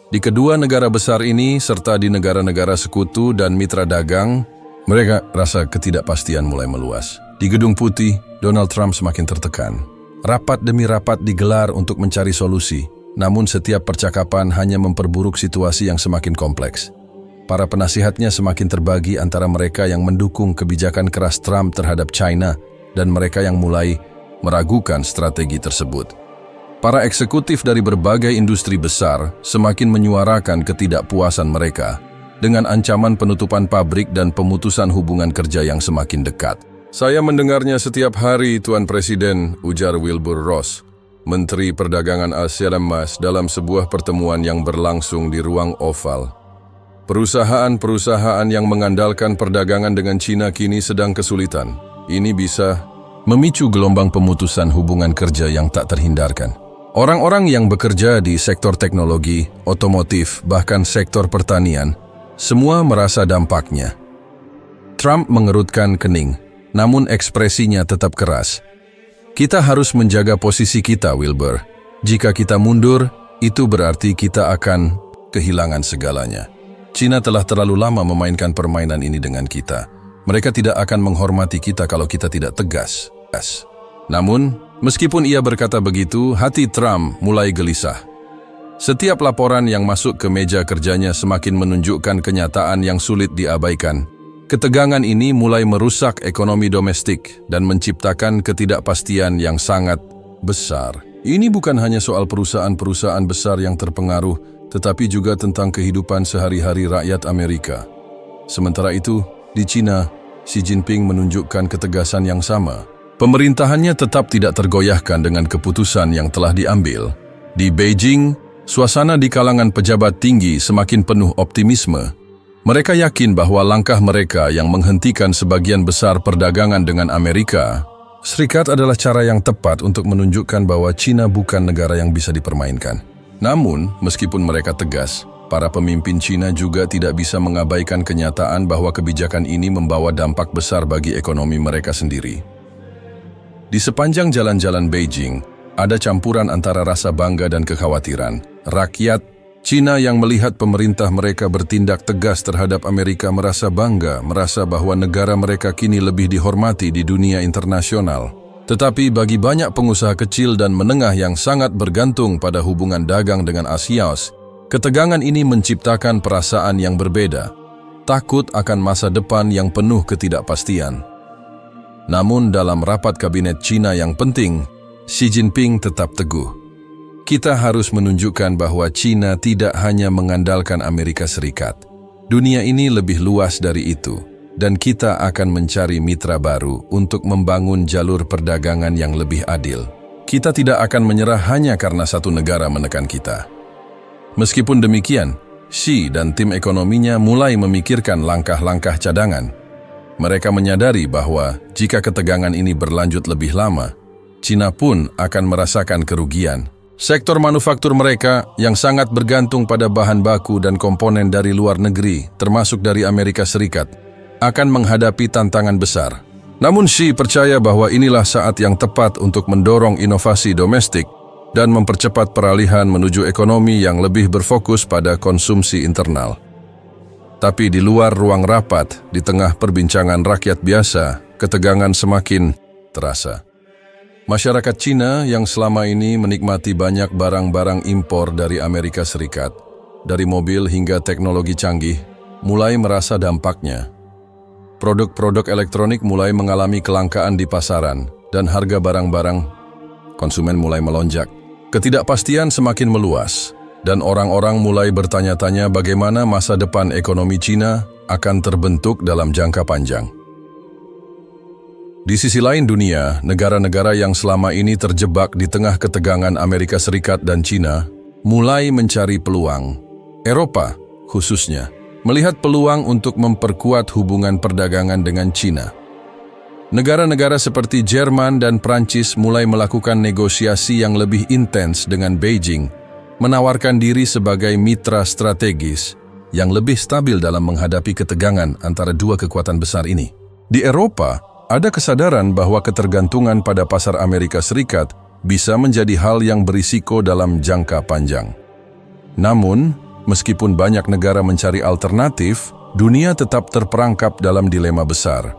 Di kedua negara besar ini, serta di negara-negara sekutu dan mitra dagang, mereka rasa ketidakpastian mulai meluas. Di Gedung Putih, Donald Trump semakin tertekan. Rapat demi rapat digelar untuk mencari solusi, namun setiap percakapan hanya memperburuk situasi yang semakin kompleks. Para penasihatnya semakin terbagi antara mereka yang mendukung kebijakan keras Trump terhadap China dan mereka yang mulai meragukan strategi tersebut. Para eksekutif dari berbagai industri besar semakin menyuarakan ketidakpuasan mereka dengan ancaman penutupan pabrik dan pemutusan hubungan kerja yang semakin dekat. Saya mendengarnya setiap hari, Tuan Presiden, ujar Wilbur Ross, Menteri Perdagangan Asia Lemas dalam sebuah pertemuan yang berlangsung di ruang oval. Perusahaan-perusahaan yang mengandalkan perdagangan dengan China kini sedang kesulitan. Ini bisa memicu gelombang pemutusan hubungan kerja yang tak terhindarkan. Orang-orang yang bekerja di sektor teknologi, otomotif, bahkan sektor pertanian, semua merasa dampaknya. Trump mengerutkan kening. Namun ekspresinya tetap keras. Kita harus menjaga posisi kita, Wilbur. Jika kita mundur, itu berarti kita akan kehilangan segalanya. China telah terlalu lama memainkan permainan ini dengan kita. Mereka tidak akan menghormati kita kalau kita tidak tegas. Namun, meskipun ia berkata begitu, hati Trump mulai gelisah. Setiap laporan yang masuk ke meja kerjanya semakin menunjukkan kenyataan yang sulit diabaikan. Ketegangan ini mulai merusak ekonomi domestik dan menciptakan ketidakpastian yang sangat besar. Ini bukan hanya soal perusahaan-perusahaan besar yang terpengaruh, tetapi juga tentang kehidupan sehari-hari rakyat Amerika. Sementara itu, di China, Xi Jinping menunjukkan ketegasan yang sama. Pemerintahannya tetap tidak tergoyahkan dengan keputusan yang telah diambil. Di Beijing, suasana di kalangan pejabat tinggi semakin penuh optimisme. Mereka yakin bahwa langkah mereka yang menghentikan sebagian besar perdagangan dengan Amerika Serikat adalah cara yang tepat untuk menunjukkan bahwa China bukan negara yang bisa dipermainkan. Namun, meskipun mereka tegas, para pemimpin Cina juga tidak bisa mengabaikan kenyataan bahwa kebijakan ini membawa dampak besar bagi ekonomi mereka sendiri. Di sepanjang jalan-jalan Beijing, ada campuran antara rasa bangga dan kekhawatiran. Rakyat Cina yang melihat pemerintah mereka bertindak tegas terhadap Amerika merasa bangga, merasa bahwa negara mereka kini lebih dihormati di dunia internasional. Tetapi bagi banyak pengusaha kecil dan menengah yang sangat bergantung pada hubungan dagang dengan Asia, ketegangan ini menciptakan perasaan yang berbeda, takut akan masa depan yang penuh ketidakpastian. Namun dalam rapat kabinet Cina yang penting, Xi Jinping tetap teguh. Kita harus menunjukkan bahwa Cina tidak hanya mengandalkan Amerika Serikat. Dunia ini lebih luas dari itu, dan kita akan mencari mitra baru untuk membangun jalur perdagangan yang lebih adil. Kita tidak akan menyerah hanya karena satu negara menekan kita. Meskipun demikian, Xi dan tim ekonominya mulai memikirkan langkah-langkah cadangan. Mereka menyadari bahwa jika ketegangan ini berlanjut lebih lama, Cina pun akan merasakan kerugian. Sektor manufaktur mereka yang sangat bergantung pada bahan baku dan komponen dari luar negeri, termasuk dari Amerika Serikat, akan menghadapi tantangan besar. Namun Xi percaya bahwa inilah saat yang tepat untuk mendorong inovasi domestik dan mempercepat peralihan menuju ekonomi yang lebih berfokus pada konsumsi internal. Tapi di luar ruang rapat, di tengah perbincangan rakyat biasa, ketegangan semakin terasa. Masyarakat Cina yang selama ini menikmati banyak barang-barang impor dari Amerika Serikat, dari mobil hingga teknologi canggih, mulai merasa dampaknya. Produk-produk elektronik mulai mengalami kelangkaan di pasaran, dan harga barang-barang konsumen mulai melonjak. Ketidakpastian semakin meluas, dan orang-orang mulai bertanya-tanya bagaimana masa depan ekonomi Cina akan terbentuk dalam jangka panjang. Di sisi lain dunia, negara-negara yang selama ini terjebak di tengah ketegangan Amerika Serikat dan Cina mulai mencari peluang. Eropa, khususnya, melihat peluang untuk memperkuat hubungan perdagangan dengan Cina. Negara-negara seperti Jerman dan Prancis mulai melakukan negosiasi yang lebih intens dengan Beijing, menawarkan diri sebagai mitra strategis yang lebih stabil dalam menghadapi ketegangan antara dua kekuatan besar ini. Di Eropa, ada kesadaran bahwa ketergantungan pada pasar Amerika Serikat bisa menjadi hal yang berisiko dalam jangka panjang. Namun, meskipun banyak negara mencari alternatif, dunia tetap terperangkap dalam dilema besar.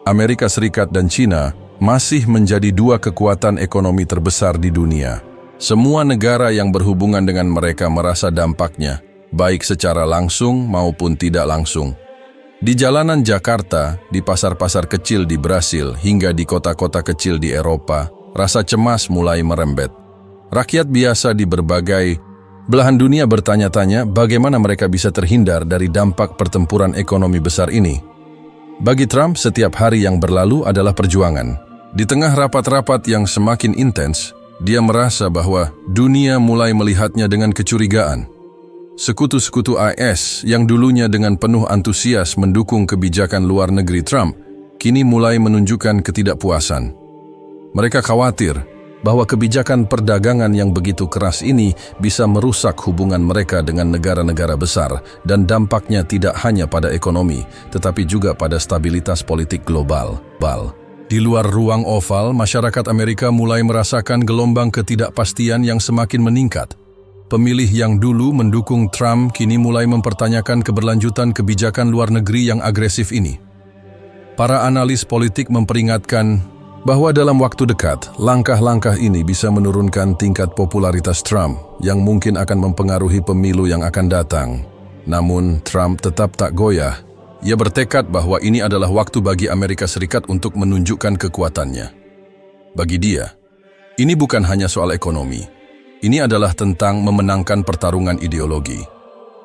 Amerika Serikat dan Cina masih menjadi dua kekuatan ekonomi terbesar di dunia. Semua negara yang berhubungan dengan mereka merasa dampaknya, baik secara langsung maupun tidak langsung. Di jalanan Jakarta, di pasar-pasar kecil di Brasil, hingga di kota-kota kecil di Eropa, rasa cemas mulai merembet. Rakyat biasa di berbagai belahan dunia bertanya-tanya bagaimana mereka bisa terhindar dari dampak pertempuran ekonomi besar ini. Bagi Trump, setiap hari yang berlalu adalah perjuangan. Di tengah rapat-rapat yang semakin intens, dia merasa bahwa dunia mulai melihatnya dengan kecurigaan. Sekutu-sekutu AS yang dulunya dengan penuh antusias mendukung kebijakan luar negeri Trump, kini mulai menunjukkan ketidakpuasan. Mereka khawatir bahwa kebijakan perdagangan yang begitu keras ini bisa merusak hubungan mereka dengan negara-negara besar dan dampaknya tidak hanya pada ekonomi, tetapi juga pada stabilitas politik global. Di luar ruang oval, masyarakat Amerika mulai merasakan gelombang ketidakpastian yang semakin meningkat. Pemilih yang dulu mendukung Trump kini mulai mempertanyakan keberlanjutan kebijakan luar negeri yang agresif ini. Para analis politik memperingatkan bahwa dalam waktu dekat, langkah-langkah ini bisa menurunkan tingkat popularitas Trump yang mungkin akan mempengaruhi pemilu yang akan datang. Namun, Trump tetap tak goyah. Ia bertekad bahwa ini adalah waktu bagi Amerika Serikat untuk menunjukkan kekuatannya. Bagi dia, ini bukan hanya soal ekonomi. Ini adalah tentang memenangkan pertarungan ideologi.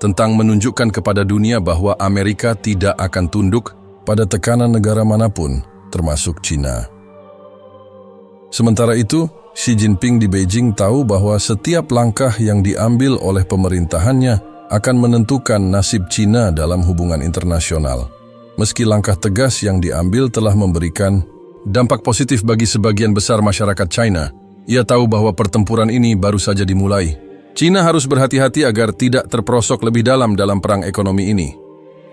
Tentang menunjukkan kepada dunia bahwa Amerika tidak akan tunduk pada tekanan negara manapun, termasuk Cina. Sementara itu, Xi Jinping di Beijing tahu bahwa setiap langkah yang diambil oleh pemerintahannya akan menentukan nasib Cina dalam hubungan internasional. Meski langkah tegas yang diambil telah memberikan dampak positif bagi sebagian besar masyarakat China, ia tahu bahwa pertempuran ini baru saja dimulai. China harus berhati-hati agar tidak terperosok lebih dalam perang ekonomi ini,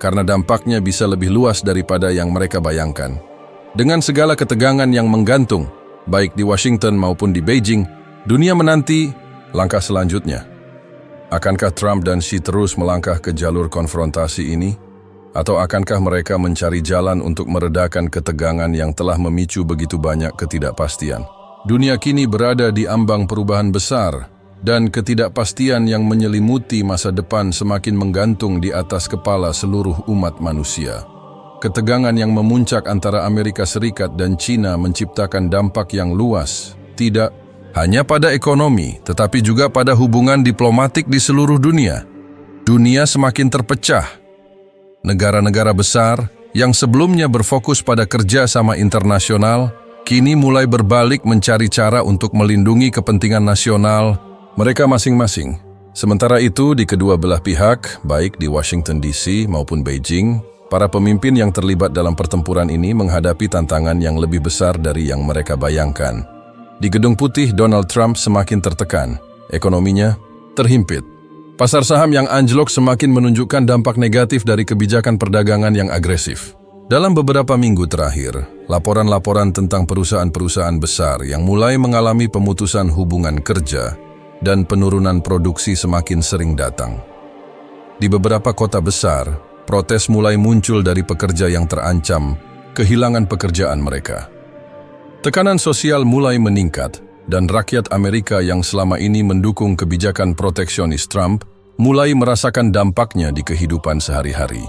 karena dampaknya bisa lebih luas daripada yang mereka bayangkan. Dengan segala ketegangan yang menggantung, baik di Washington maupun di Beijing, dunia menanti langkah selanjutnya. Akankah Trump dan Xi terus melangkah ke jalur konfrontasi ini? Atau akankah mereka mencari jalan untuk meredakan ketegangan yang telah memicu begitu banyak ketidakpastian? Dunia kini berada di ambang perubahan besar, dan ketidakpastian yang menyelimuti masa depan semakin menggantung di atas kepala seluruh umat manusia. Ketegangan yang memuncak antara Amerika Serikat dan China menciptakan dampak yang luas, tidak hanya pada ekonomi, tetapi juga pada hubungan diplomatik di seluruh dunia. Dunia semakin terpecah. Negara-negara besar yang sebelumnya berfokus pada kerjasama internasional, kini mulai berbalik mencari cara untuk melindungi kepentingan nasional mereka masing-masing. Sementara itu, di kedua belah pihak, baik di Washington DC maupun Beijing, para pemimpin yang terlibat dalam pertempuran ini menghadapi tantangan yang lebih besar dari yang mereka bayangkan. Di Gedung Putih, Donald Trump semakin tertekan, ekonominya terhimpit. Pasar saham yang anjlok semakin menunjukkan dampak negatif dari kebijakan perdagangan yang agresif. Dalam beberapa minggu terakhir, laporan-laporan tentang perusahaan-perusahaan besar yang mulai mengalami pemutusan hubungan kerja dan penurunan produksi semakin sering datang. Di beberapa kota besar, protes mulai muncul dari pekerja yang terancam kehilangan pekerjaan mereka. Tekanan sosial mulai meningkat, dan rakyat Amerika yang selama ini mendukung kebijakan proteksionis Trump mulai merasakan dampaknya di kehidupan sehari-hari.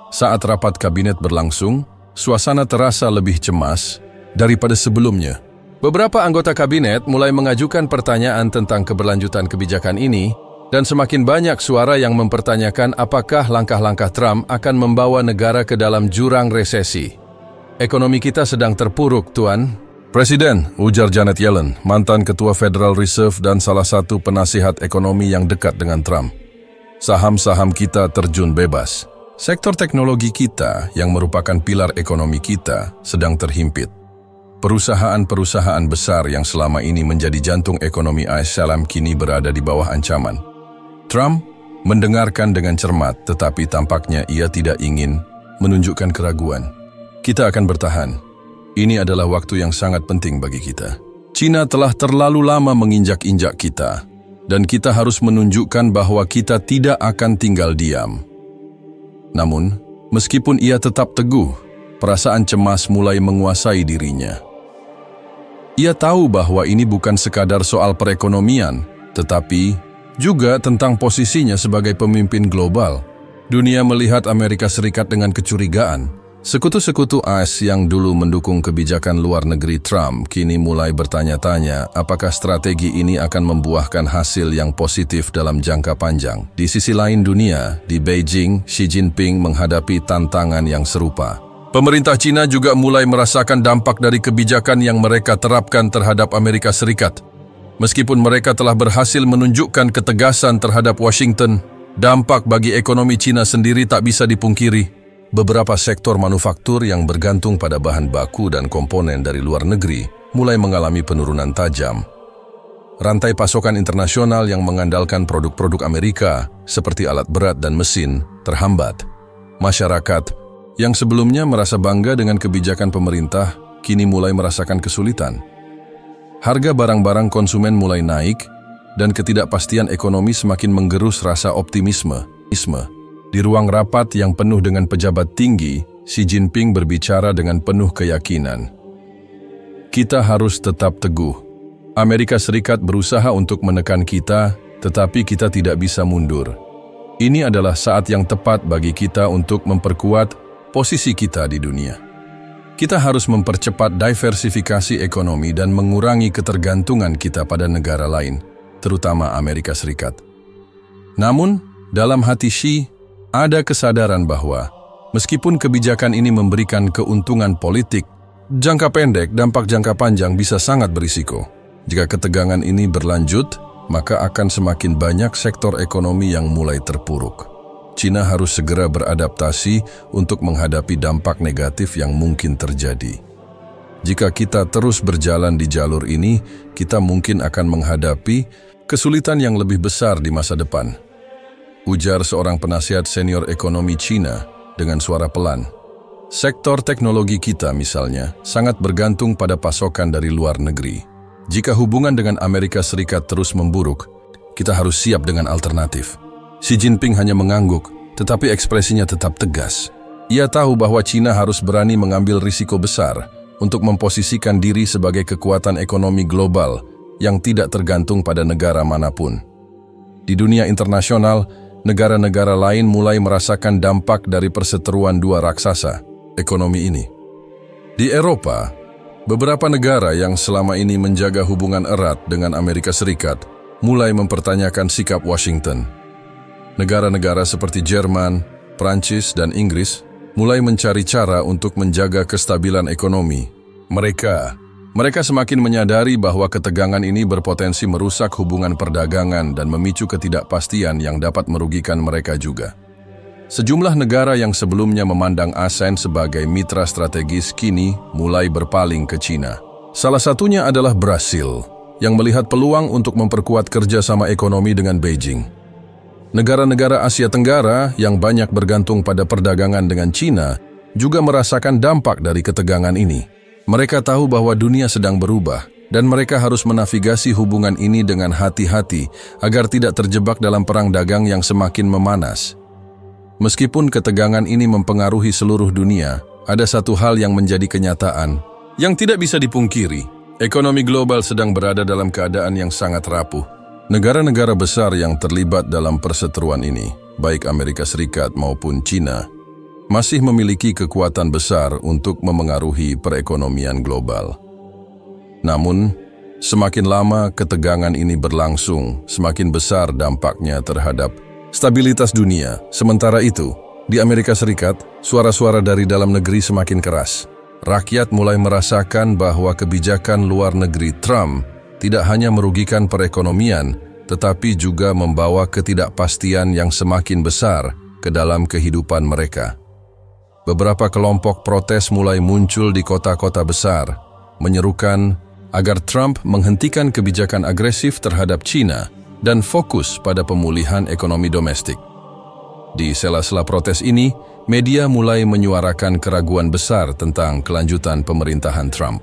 Saat rapat kabinet berlangsung, suasana terasa lebih cemas daripada sebelumnya. Beberapa anggota kabinet mulai mengajukan pertanyaan tentang keberlanjutan kebijakan ini, dan semakin banyak suara yang mempertanyakan apakah langkah-langkah Trump akan membawa negara ke dalam jurang resesi. Ekonomi kita sedang terpuruk, Tuan. Presiden, ujar Janet Yellen, mantan ketua Federal Reserve dan salah satu penasihat ekonomi yang dekat dengan Trump. Saham-saham kita terjun bebas. Sektor teknologi kita, yang merupakan pilar ekonomi kita, sedang terhimpit. Perusahaan-perusahaan besar yang selama ini menjadi jantung ekonomi AS kini berada di bawah ancaman. Trump mendengarkan dengan cermat, tetapi tampaknya ia tidak ingin menunjukkan keraguan. Kita akan bertahan. Ini adalah waktu yang sangat penting bagi kita. China telah terlalu lama menginjak-injak kita, dan kita harus menunjukkan bahwa kita tidak akan tinggal diam. Namun, meskipun ia tetap teguh, perasaan cemas mulai menguasai dirinya. Ia tahu bahwa ini bukan sekadar soal perekonomian, tetapi juga tentang posisinya sebagai pemimpin global. Dunia melihat Amerika Serikat dengan kecurigaan. Sekutu-sekutu AS yang dulu mendukung kebijakan luar negeri Trump kini mulai bertanya-tanya apakah strategi ini akan membuahkan hasil yang positif dalam jangka panjang. Di sisi lain dunia, di Beijing, Xi Jinping menghadapi tantangan yang serupa. Pemerintah China juga mulai merasakan dampak dari kebijakan yang mereka terapkan terhadap Amerika Serikat. Meskipun mereka telah berhasil menunjukkan ketegasan terhadap Washington, dampak bagi ekonomi China sendiri tak bisa dipungkiri. Beberapa sektor manufaktur yang bergantung pada bahan baku dan komponen dari luar negeri mulai mengalami penurunan tajam. Rantai pasokan internasional yang mengandalkan produk-produk Amerika, seperti alat berat dan mesin, terhambat. Masyarakat yang sebelumnya merasa bangga dengan kebijakan pemerintah, kini mulai merasakan kesulitan. Harga barang-barang konsumen mulai naik, dan ketidakpastian ekonomi semakin menggerus rasa optimisme. Di ruang rapat yang penuh dengan pejabat tinggi, Xi Jinping berbicara dengan penuh keyakinan. Kita harus tetap teguh. Amerika Serikat berusaha untuk menekan kita, tetapi kita tidak bisa mundur. Ini adalah saat yang tepat bagi kita untuk memperkuat posisi kita di dunia. Kita harus mempercepat diversifikasi ekonomi dan mengurangi ketergantungan kita pada negara lain, terutama Amerika Serikat. Namun, dalam hati Xi, ada kesadaran bahwa meskipun kebijakan ini memberikan keuntungan politik, jangka pendek, dampak jangka panjang bisa sangat berisiko. Jika ketegangan ini berlanjut, maka akan semakin banyak sektor ekonomi yang mulai terpuruk. China harus segera beradaptasi untuk menghadapi dampak negatif yang mungkin terjadi. Jika kita terus berjalan di jalur ini, kita mungkin akan menghadapi kesulitan yang lebih besar di masa depan, ujar seorang penasihat senior ekonomi China dengan suara pelan. Sektor teknologi kita misalnya sangat bergantung pada pasokan dari luar negeri. Jika hubungan dengan Amerika Serikat terus memburuk, kita harus siap dengan alternatif. Xi Jinping hanya mengangguk, tetapi ekspresinya tetap tegas. Ia tahu bahwa China harus berani mengambil risiko besar untuk memposisikan diri sebagai kekuatan ekonomi global yang tidak tergantung pada negara manapun. Di dunia internasional, negara-negara lain mulai merasakan dampak dari perseteruan dua raksasa ekonomi ini. Di Eropa, beberapa negara yang selama ini menjaga hubungan erat dengan Amerika Serikat mulai mempertanyakan sikap Washington. Negara-negara seperti Jerman, Prancis, dan Inggris mulai mencari cara untuk menjaga kestabilan ekonomi. Mereka semakin menyadari bahwa ketegangan ini berpotensi merusak hubungan perdagangan dan memicu ketidakpastian yang dapat merugikan mereka juga. Sejumlah negara yang sebelumnya memandang ASEAN sebagai mitra strategis kini mulai berpaling ke China. Salah satunya adalah Brasil, yang melihat peluang untuk memperkuat kerjasama ekonomi dengan Beijing. Negara-negara Asia Tenggara yang banyak bergantung pada perdagangan dengan China juga merasakan dampak dari ketegangan ini. Mereka tahu bahwa dunia sedang berubah, dan mereka harus menavigasi hubungan ini dengan hati-hati agar tidak terjebak dalam perang dagang yang semakin memanas. Meskipun ketegangan ini mempengaruhi seluruh dunia, ada satu hal yang menjadi kenyataan yang tidak bisa dipungkiri. Ekonomi global sedang berada dalam keadaan yang sangat rapuh. Negara-negara besar yang terlibat dalam perseteruan ini, baik Amerika Serikat maupun China, masih memiliki kekuatan besar untuk memengaruhi perekonomian global. Namun, semakin lama ketegangan ini berlangsung, semakin besar dampaknya terhadap stabilitas dunia. Sementara itu, di Amerika Serikat, suara-suara dari dalam negeri semakin keras. Rakyat mulai merasakan bahwa kebijakan luar negeri Trump tidak hanya merugikan perekonomian, tetapi juga membawa ketidakpastian yang semakin besar ke dalam kehidupan mereka. Beberapa kelompok protes mulai muncul di kota-kota besar, menyerukan agar Trump menghentikan kebijakan agresif terhadap China dan fokus pada pemulihan ekonomi domestik. Di sela-sela protes ini, media mulai menyuarakan keraguan besar tentang kelanjutan pemerintahan Trump.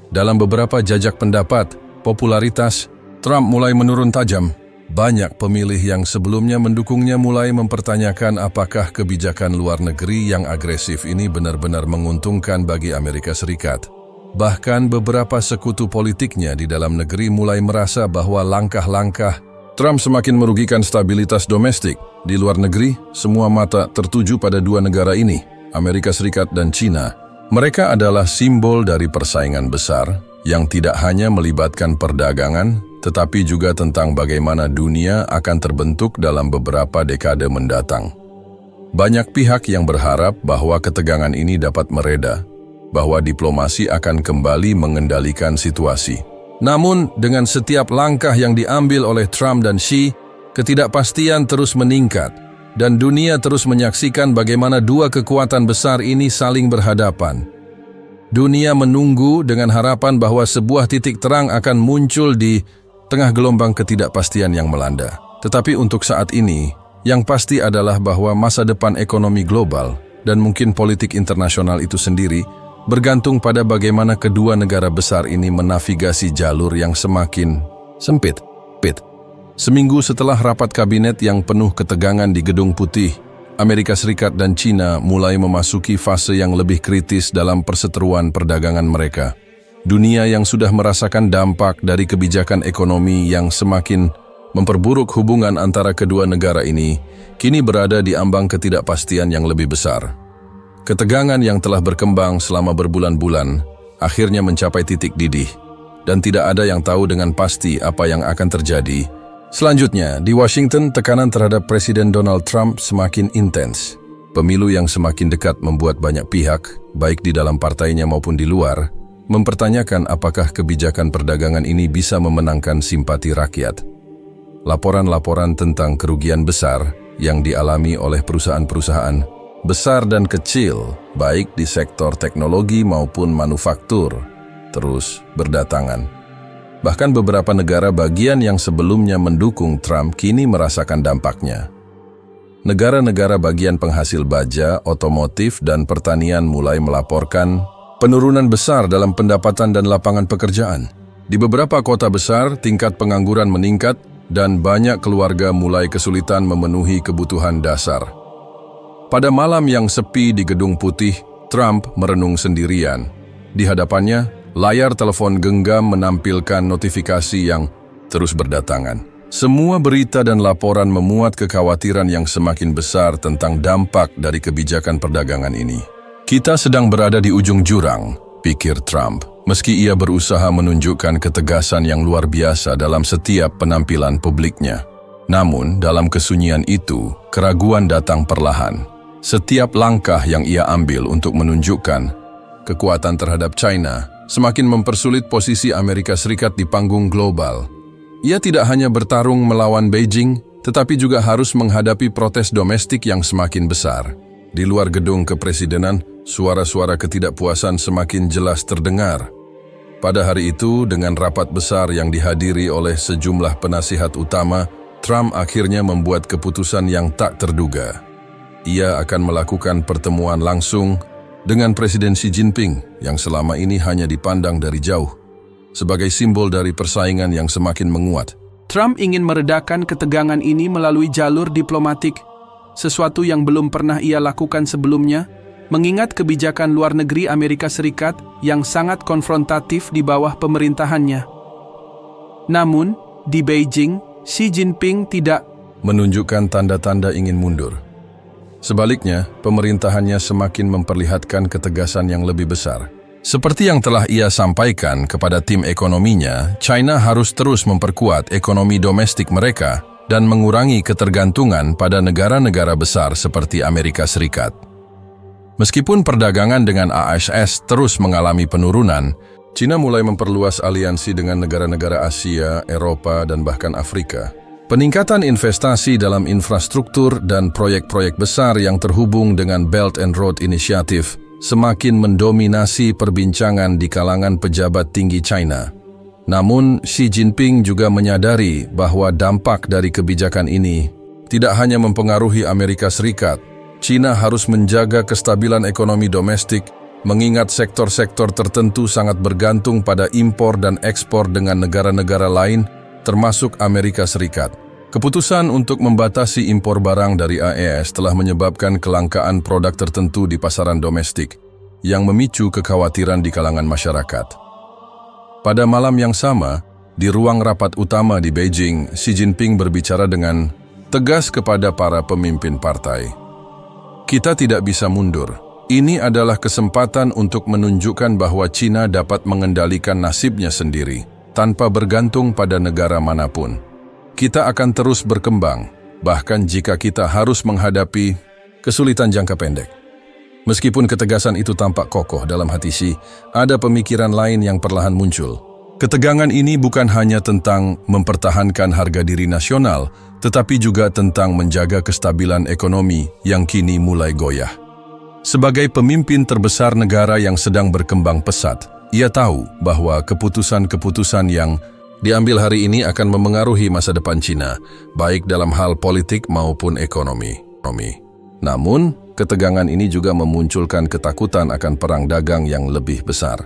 Dalam beberapa jajak pendapat, popularitas Trump mulai menurun tajam. Banyak pemilih yang sebelumnya mendukungnya mulai mempertanyakan apakah kebijakan luar negeri yang agresif ini benar-benar menguntungkan bagi Amerika Serikat. Bahkan beberapa sekutu politiknya di dalam negeri mulai merasa bahwa langkah-langkah Trump semakin merugikan stabilitas domestik. Di luar negeri, semua mata tertuju pada dua negara ini, Amerika Serikat dan China. Mereka adalah simbol dari persaingan besar yang tidak hanya melibatkan perdagangan, tetapi juga tentang bagaimana dunia akan terbentuk dalam beberapa dekade mendatang. Banyak pihak yang berharap bahwa ketegangan ini dapat mereda, bahwa diplomasi akan kembali mengendalikan situasi. Namun, dengan setiap langkah yang diambil oleh Trump dan Xi, ketidakpastian terus meningkat, dan dunia terus menyaksikan bagaimana dua kekuatan besar ini saling berhadapan. Dunia menunggu dengan harapan bahwa sebuah titik terang akan muncul di tengah gelombang ketidakpastian yang melanda. Tetapi untuk saat ini, yang pasti adalah bahwa masa depan ekonomi global dan mungkin politik internasional itu sendiri bergantung pada bagaimana kedua negara besar ini menavigasi jalur yang semakin sempit. Seminggu setelah rapat kabinet yang penuh ketegangan di Gedung Putih, Amerika Serikat dan China mulai memasuki fase yang lebih kritis dalam perseteruan perdagangan mereka. Dunia yang sudah merasakan dampak dari kebijakan ekonomi yang semakin memperburuk hubungan antara kedua negara ini, kini berada di ambang ketidakpastian yang lebih besar. Ketegangan yang telah berkembang selama berbulan-bulan akhirnya mencapai titik didih, dan tidak ada yang tahu dengan pasti apa yang akan terjadi. Selanjutnya, di Washington, tekanan terhadap Presiden Donald Trump semakin intens. Pemilu yang semakin dekat membuat banyak pihak, baik di dalam partainya maupun di luar, mempertanyakan apakah kebijakan perdagangan ini bisa memenangkan simpati rakyat. Laporan-laporan tentang kerugian besar yang dialami oleh perusahaan-perusahaan besar dan kecil, baik di sektor teknologi maupun manufaktur, terus berdatangan. Bahkan beberapa negara bagian yang sebelumnya mendukung Trump kini merasakan dampaknya. Negara-negara bagian penghasil baja, otomotif, dan pertanian mulai melaporkan penurunan besar dalam pendapatan dan lapangan pekerjaan. Di beberapa kota besar, tingkat pengangguran meningkat dan banyak keluarga mulai kesulitan memenuhi kebutuhan dasar. Pada malam yang sepi di Gedung Putih, Trump merenung sendirian. Di hadapannya, layar telepon genggam menampilkan notifikasi yang terus berdatangan. Semua berita dan laporan memuat kekhawatiran yang semakin besar tentang dampak dari kebijakan perdagangan ini. Kita sedang berada di ujung jurang, pikir Trump, meski ia berusaha menunjukkan ketegasan yang luar biasa dalam setiap penampilan publiknya. Namun, dalam kesunyian itu, keraguan datang perlahan. Setiap langkah yang ia ambil untuk menunjukkan kekuatan terhadap China semakin mempersulit posisi Amerika Serikat di panggung global. Ia tidak hanya bertarung melawan Beijing, tetapi juga harus menghadapi protes domestik yang semakin besar. Di luar gedung kepresidenan, suara-suara ketidakpuasan semakin jelas terdengar. Pada hari itu, dengan rapat besar yang dihadiri oleh sejumlah penasihat utama, Trump akhirnya membuat keputusan yang tak terduga. Ia akan melakukan pertemuan langsung dengan Presiden Xi Jinping yang selama ini hanya dipandang dari jauh, sebagai simbol dari persaingan yang semakin menguat. Trump ingin meredakan ketegangan ini melalui jalur diplomatik, sesuatu yang belum pernah ia lakukan sebelumnya, mengingat kebijakan luar negeri Amerika Serikat yang sangat konfrontatif di bawah pemerintahannya. Namun, di Beijing, Xi Jinping tidak menunjukkan tanda-tanda ingin mundur. Sebaliknya, pemerintahannya semakin memperlihatkan ketegasan yang lebih besar. Seperti yang telah ia sampaikan kepada tim ekonominya, China harus terus memperkuat ekonomi domestik mereka dan mengurangi ketergantungan pada negara-negara besar seperti Amerika Serikat. Meskipun perdagangan dengan ASS terus mengalami penurunan, China mulai memperluas aliansi dengan negara-negara Asia, Eropa, dan bahkan Afrika. Peningkatan investasi dalam infrastruktur dan proyek-proyek besar yang terhubung dengan Belt and Road Initiative semakin mendominasi perbincangan di kalangan pejabat tinggi China. Namun, Xi Jinping juga menyadari bahwa dampak dari kebijakan ini tidak hanya mempengaruhi Amerika Serikat. China harus menjaga kestabilan ekonomi domestik, mengingat sektor-sektor tertentu sangat bergantung pada impor dan ekspor dengan negara-negara lain, termasuk Amerika Serikat. Keputusan untuk membatasi impor barang dari AES telah menyebabkan kelangkaan produk tertentu di pasaran domestik, yang memicu kekhawatiran di kalangan masyarakat. Pada malam yang sama, di ruang rapat utama di Beijing, Xi Jinping berbicara dengan tegas kepada para pemimpin partai. Kita tidak bisa mundur. Ini adalah kesempatan untuk menunjukkan bahwa China dapat mengendalikan nasibnya sendiri, tanpa bergantung pada negara manapun. Kita akan terus berkembang, bahkan jika kita harus menghadapi kesulitan jangka pendek. Meskipun ketegasan itu tampak kokoh dalam hati Xi, ada pemikiran lain yang perlahan muncul. Ketegangan ini bukan hanya tentang mempertahankan harga diri nasional, tetapi juga tentang menjaga kestabilan ekonomi yang kini mulai goyah. Sebagai pemimpin terbesar negara yang sedang berkembang pesat, ia tahu bahwa keputusan-keputusan yang diambil hari ini akan memengaruhi masa depan China, baik dalam hal politik maupun ekonomi. Namun, ketegangan ini juga memunculkan ketakutan akan perang dagang yang lebih besar.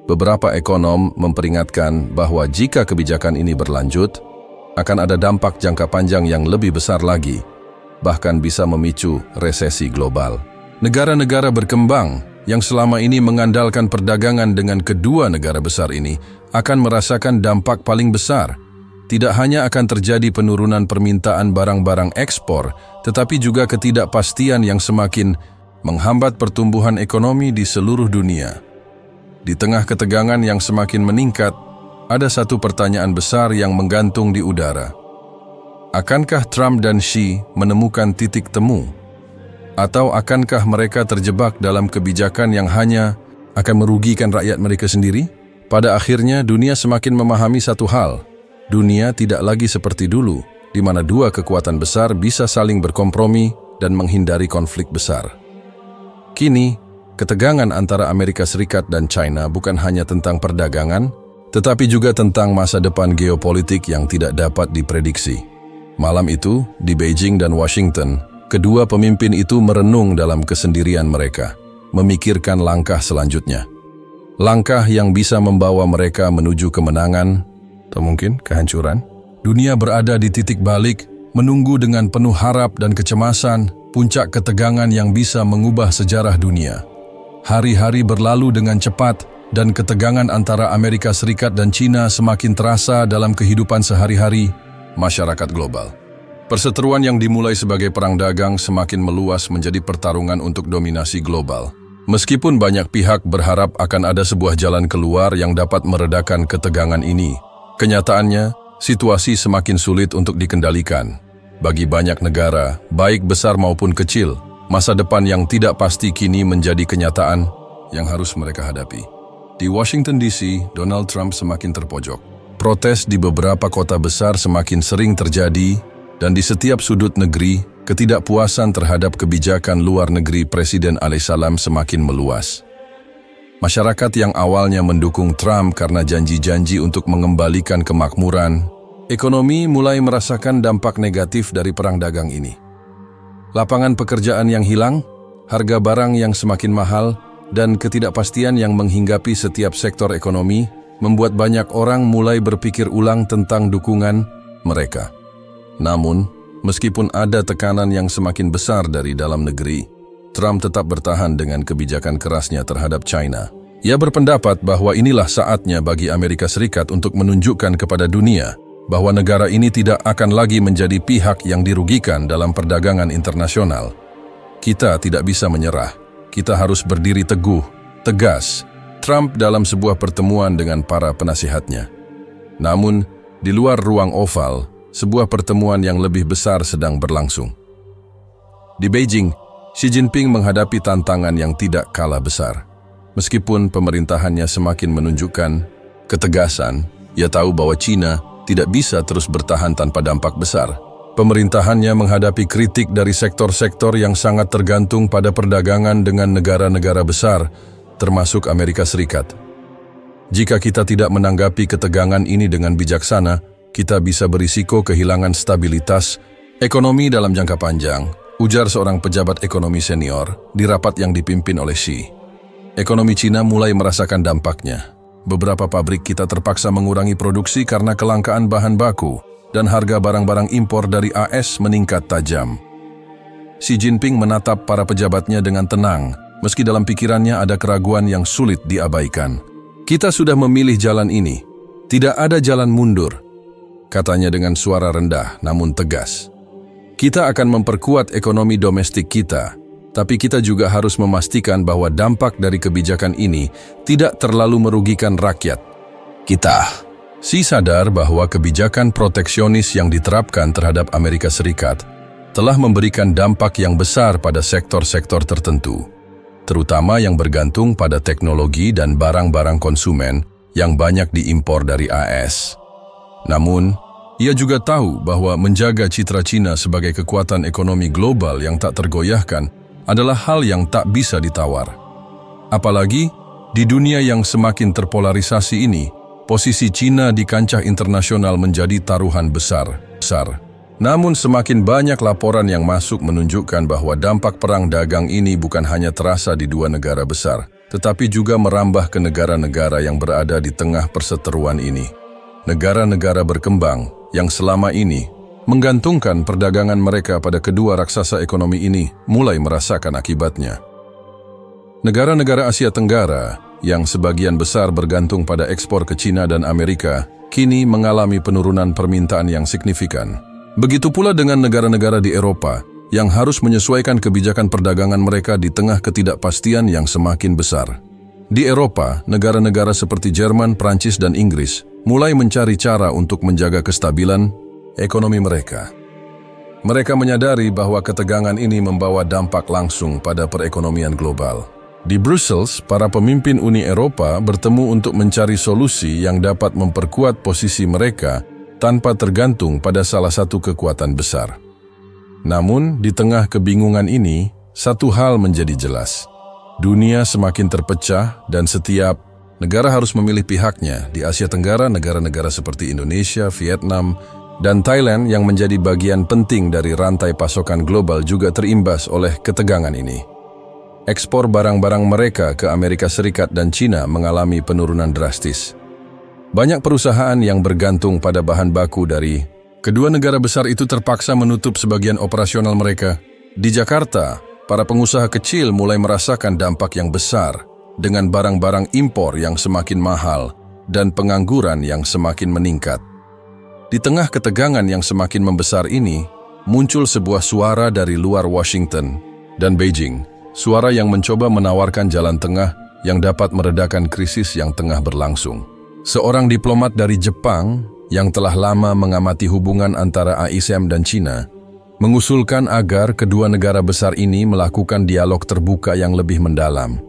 Beberapa ekonom memperingatkan bahwa jika kebijakan ini berlanjut, akan ada dampak jangka panjang yang lebih besar lagi, bahkan bisa memicu resesi global. Negara-negara berkembang yang selama ini mengandalkan perdagangan dengan kedua negara besar ini akan merasakan dampak paling besar. Tidak hanya akan terjadi penurunan permintaan barang-barang ekspor, tetapi juga ketidakpastian yang semakin menghambat pertumbuhan ekonomi di seluruh dunia. Di tengah ketegangan yang semakin meningkat, ada satu pertanyaan besar yang menggantung di udara. Akankah Trump dan Xi menemukan titik temu? Atau akankah mereka terjebak dalam kebijakan yang hanya akan merugikan rakyat mereka sendiri? Pada akhirnya, dunia semakin memahami satu hal. Dunia tidak lagi seperti dulu, di mana dua kekuatan besar bisa saling berkompromi dan menghindari konflik besar. Kini, ketegangan antara Amerika Serikat dan China bukan hanya tentang perdagangan, tetapi juga tentang masa depan geopolitik yang tidak dapat diprediksi. Malam itu, di Beijing dan Washington, kedua pemimpin itu merenung dalam kesendirian mereka, memikirkan langkah selanjutnya. Langkah yang bisa membawa mereka menuju kemenangan, atau mungkin kehancuran. Dunia berada di titik balik, menunggu dengan penuh harap dan kecemasan, puncak ketegangan yang bisa mengubah sejarah dunia. Hari-hari berlalu dengan cepat, dan ketegangan antara Amerika Serikat dan China semakin terasa dalam kehidupan sehari-hari masyarakat global. Perseteruan yang dimulai sebagai perang dagang semakin meluas menjadi pertarungan untuk dominasi global. Meskipun banyak pihak berharap akan ada sebuah jalan keluar yang dapat meredakan ketegangan ini, kenyataannya situasi semakin sulit untuk dikendalikan. Bagi banyak negara, baik besar maupun kecil, masa depan yang tidak pasti kini menjadi kenyataan yang harus mereka hadapi. Di Washington DC, Donald Trump semakin terpojok. Protes di beberapa kota besar semakin sering terjadi, dan di setiap sudut negeri, ketidakpuasan terhadap kebijakan luar negeri Presiden alaihissalam semakin meluas. Masyarakat yang awalnya mendukung Trump karena janji-janji untuk mengembalikan kemakmuran, ekonomi mulai merasakan dampak negatif dari perang dagang ini. Lapangan pekerjaan yang hilang, harga barang yang semakin mahal, dan ketidakpastian yang menghinggapi setiap sektor ekonomi membuat banyak orang mulai berpikir ulang tentang dukungan mereka. Namun, meskipun ada tekanan yang semakin besar dari dalam negeri, Trump tetap bertahan dengan kebijakan kerasnya terhadap China. Ia berpendapat bahwa inilah saatnya bagi Amerika Serikat untuk menunjukkan kepada dunia bahwa negara ini tidak akan lagi menjadi pihak yang dirugikan dalam perdagangan internasional. Kita tidak bisa menyerah. Kita harus berdiri teguh, tegas, Trump dalam sebuah pertemuan dengan para penasihatnya. Namun, di luar ruang oval, sebuah pertemuan yang lebih besar sedang berlangsung. Di Beijing, Xi Jinping menghadapi tantangan yang tidak kalah besar. Meskipun pemerintahannya semakin menunjukkan ketegasan, ia tahu bahwa China tidak bisa terus bertahan tanpa dampak besar. Pemerintahannya menghadapi kritik dari sektor-sektor yang sangat tergantung pada perdagangan dengan negara-negara besar, termasuk Amerika Serikat. Jika kita tidak menanggapi ketegangan ini dengan bijaksana, kita bisa berisiko kehilangan stabilitas ekonomi dalam jangka panjang, ujar seorang pejabat ekonomi senior di rapat yang dipimpin oleh Xi. Ekonomi Cina mulai merasakan dampaknya. Beberapa pabrik kita terpaksa mengurangi produksi karena kelangkaan bahan baku, dan harga barang-barang impor dari AS meningkat tajam. Xi Jinping menatap para pejabatnya dengan tenang, meski dalam pikirannya ada keraguan yang sulit diabaikan. Kita sudah memilih jalan ini, tidak ada jalan mundur, katanya dengan suara rendah namun tegas. Kita akan memperkuat ekonomi domestik kita, tapi kita juga harus memastikan bahwa dampak dari kebijakan ini tidak terlalu merugikan rakyat kita. Xi sadar bahwa kebijakan proteksionis yang diterapkan terhadap Amerika Serikat telah memberikan dampak yang besar pada sektor-sektor tertentu, terutama yang bergantung pada teknologi dan barang-barang konsumen yang banyak diimpor dari AS. Namun, ia juga tahu bahwa menjaga citra China sebagai kekuatan ekonomi global yang tak tergoyahkan adalah hal yang tak bisa ditawar. Apalagi, di dunia yang semakin terpolarisasi ini, posisi China di kancah internasional menjadi taruhan besar. Namun semakin banyak laporan yang masuk menunjukkan bahwa dampak perang dagang ini bukan hanya terasa di dua negara besar, tetapi juga merambah ke negara-negara yang berada di tengah perseteruan ini. Negara-negara berkembang yang selama ini menggantungkan perdagangan mereka pada kedua raksasa ekonomi ini mulai merasakan akibatnya. Negara-negara Asia Tenggara yang sebagian besar bergantung pada ekspor ke China dan Amerika, kini mengalami penurunan permintaan yang signifikan. Begitu pula dengan negara-negara di Eropa yang harus menyesuaikan kebijakan perdagangan mereka di tengah ketidakpastian yang semakin besar. Di Eropa, negara-negara seperti Jerman, Prancis, dan Inggris mulai mencari cara untuk menjaga kestabilan ekonomi mereka. Mereka menyadari bahwa ketegangan ini membawa dampak langsung pada perekonomian global. Di Brussels, para pemimpin Uni Eropa bertemu untuk mencari solusi yang dapat memperkuat posisi mereka tanpa tergantung pada salah satu kekuatan besar. Namun, di tengah kebingungan ini, satu hal menjadi jelas. Dunia semakin terpecah dan setiap negara harus memilih pihaknya. Di Asia Tenggara, negara-negara seperti Indonesia, Vietnam, dan Thailand yang menjadi bagian penting dari rantai pasokan global juga terimbas oleh ketegangan ini. Ekspor barang-barang mereka ke Amerika Serikat dan China mengalami penurunan drastis. Banyak perusahaan yang bergantung pada bahan baku dari kedua negara besar itu terpaksa menutup sebagian operasional mereka. Di Jakarta, para pengusaha kecil mulai merasakan dampak yang besar dengan barang-barang impor yang semakin mahal dan pengangguran yang semakin meningkat. Di tengah ketegangan yang semakin membesar ini, muncul sebuah suara dari luar Washington dan Beijing. Suara yang mencoba menawarkan jalan tengah yang dapat meredakan krisis yang tengah berlangsung. Seorang diplomat dari Jepang yang telah lama mengamati hubungan antara ASEAN dan China, mengusulkan agar kedua negara besar ini melakukan dialog terbuka yang lebih mendalam.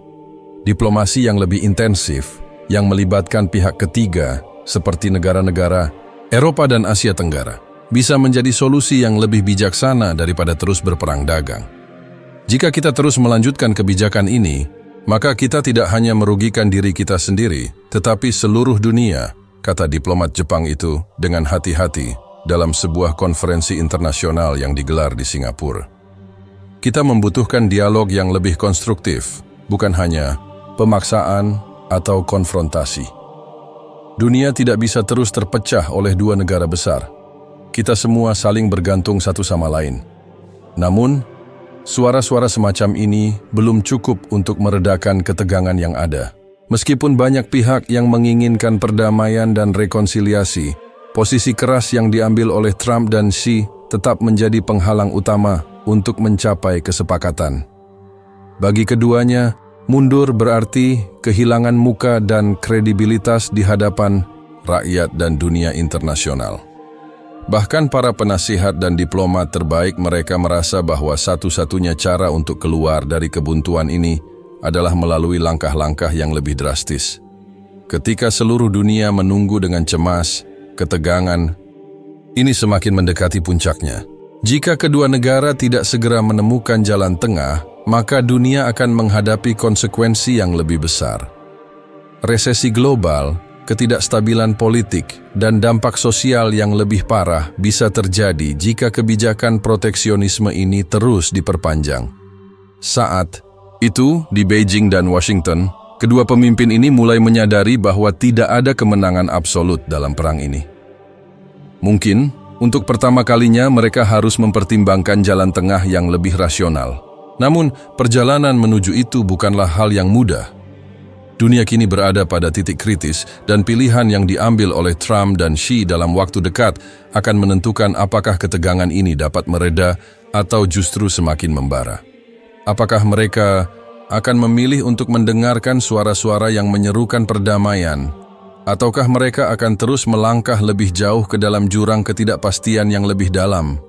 Diplomasi yang lebih intensif, yang melibatkan pihak ketiga seperti negara-negara Eropa dan Asia Tenggara, bisa menjadi solusi yang lebih bijaksana daripada terus berperang dagang. Jika kita terus melanjutkan kebijakan ini, maka kita tidak hanya merugikan diri kita sendiri, tetapi seluruh dunia, kata diplomat Jepang itu dengan hati-hati dalam sebuah konferensi internasional yang digelar di Singapura. Kita membutuhkan dialog yang lebih konstruktif, bukan hanya pemaksaan atau konfrontasi. Dunia tidak bisa terus terpecah oleh dua negara besar. Kita semua saling bergantung satu sama lain. Namun, suara-suara semacam ini belum cukup untuk meredakan ketegangan yang ada. Meskipun banyak pihak yang menginginkan perdamaian dan rekonsiliasi, posisi keras yang diambil oleh Trump dan Xi tetap menjadi penghalang utama untuk mencapai kesepakatan. Bagi keduanya, mundur berarti kehilangan muka dan kredibilitas di hadapan rakyat dan dunia internasional. Bahkan para penasihat dan diplomat terbaik mereka merasa bahwa satu-satunya cara untuk keluar dari kebuntuan ini adalah melalui langkah-langkah yang lebih drastis. Ketika seluruh dunia menunggu dengan cemas, ketegangan ini semakin mendekati puncaknya. Jika kedua negara tidak segera menemukan jalan tengah, maka dunia akan menghadapi konsekuensi yang lebih besar. Resesi global, ketidakstabilan politik, dan dampak sosial yang lebih parah bisa terjadi jika kebijakan proteksionisme ini terus diperpanjang. Saat itu, di Beijing dan Washington, kedua pemimpin ini mulai menyadari bahwa tidak ada kemenangan absolut dalam perang ini. Mungkin, untuk pertama kalinya mereka harus mempertimbangkan jalan tengah yang lebih rasional. Namun, perjalanan menuju itu bukanlah hal yang mudah. Dunia kini berada pada titik kritis dan pilihan yang diambil oleh Trump dan Xi dalam waktu dekat akan menentukan apakah ketegangan ini dapat mereda atau justru semakin membara. Apakah mereka akan memilih untuk mendengarkan suara-suara yang menyerukan perdamaian, ataukah mereka akan terus melangkah lebih jauh ke dalam jurang ketidakpastian yang lebih dalam?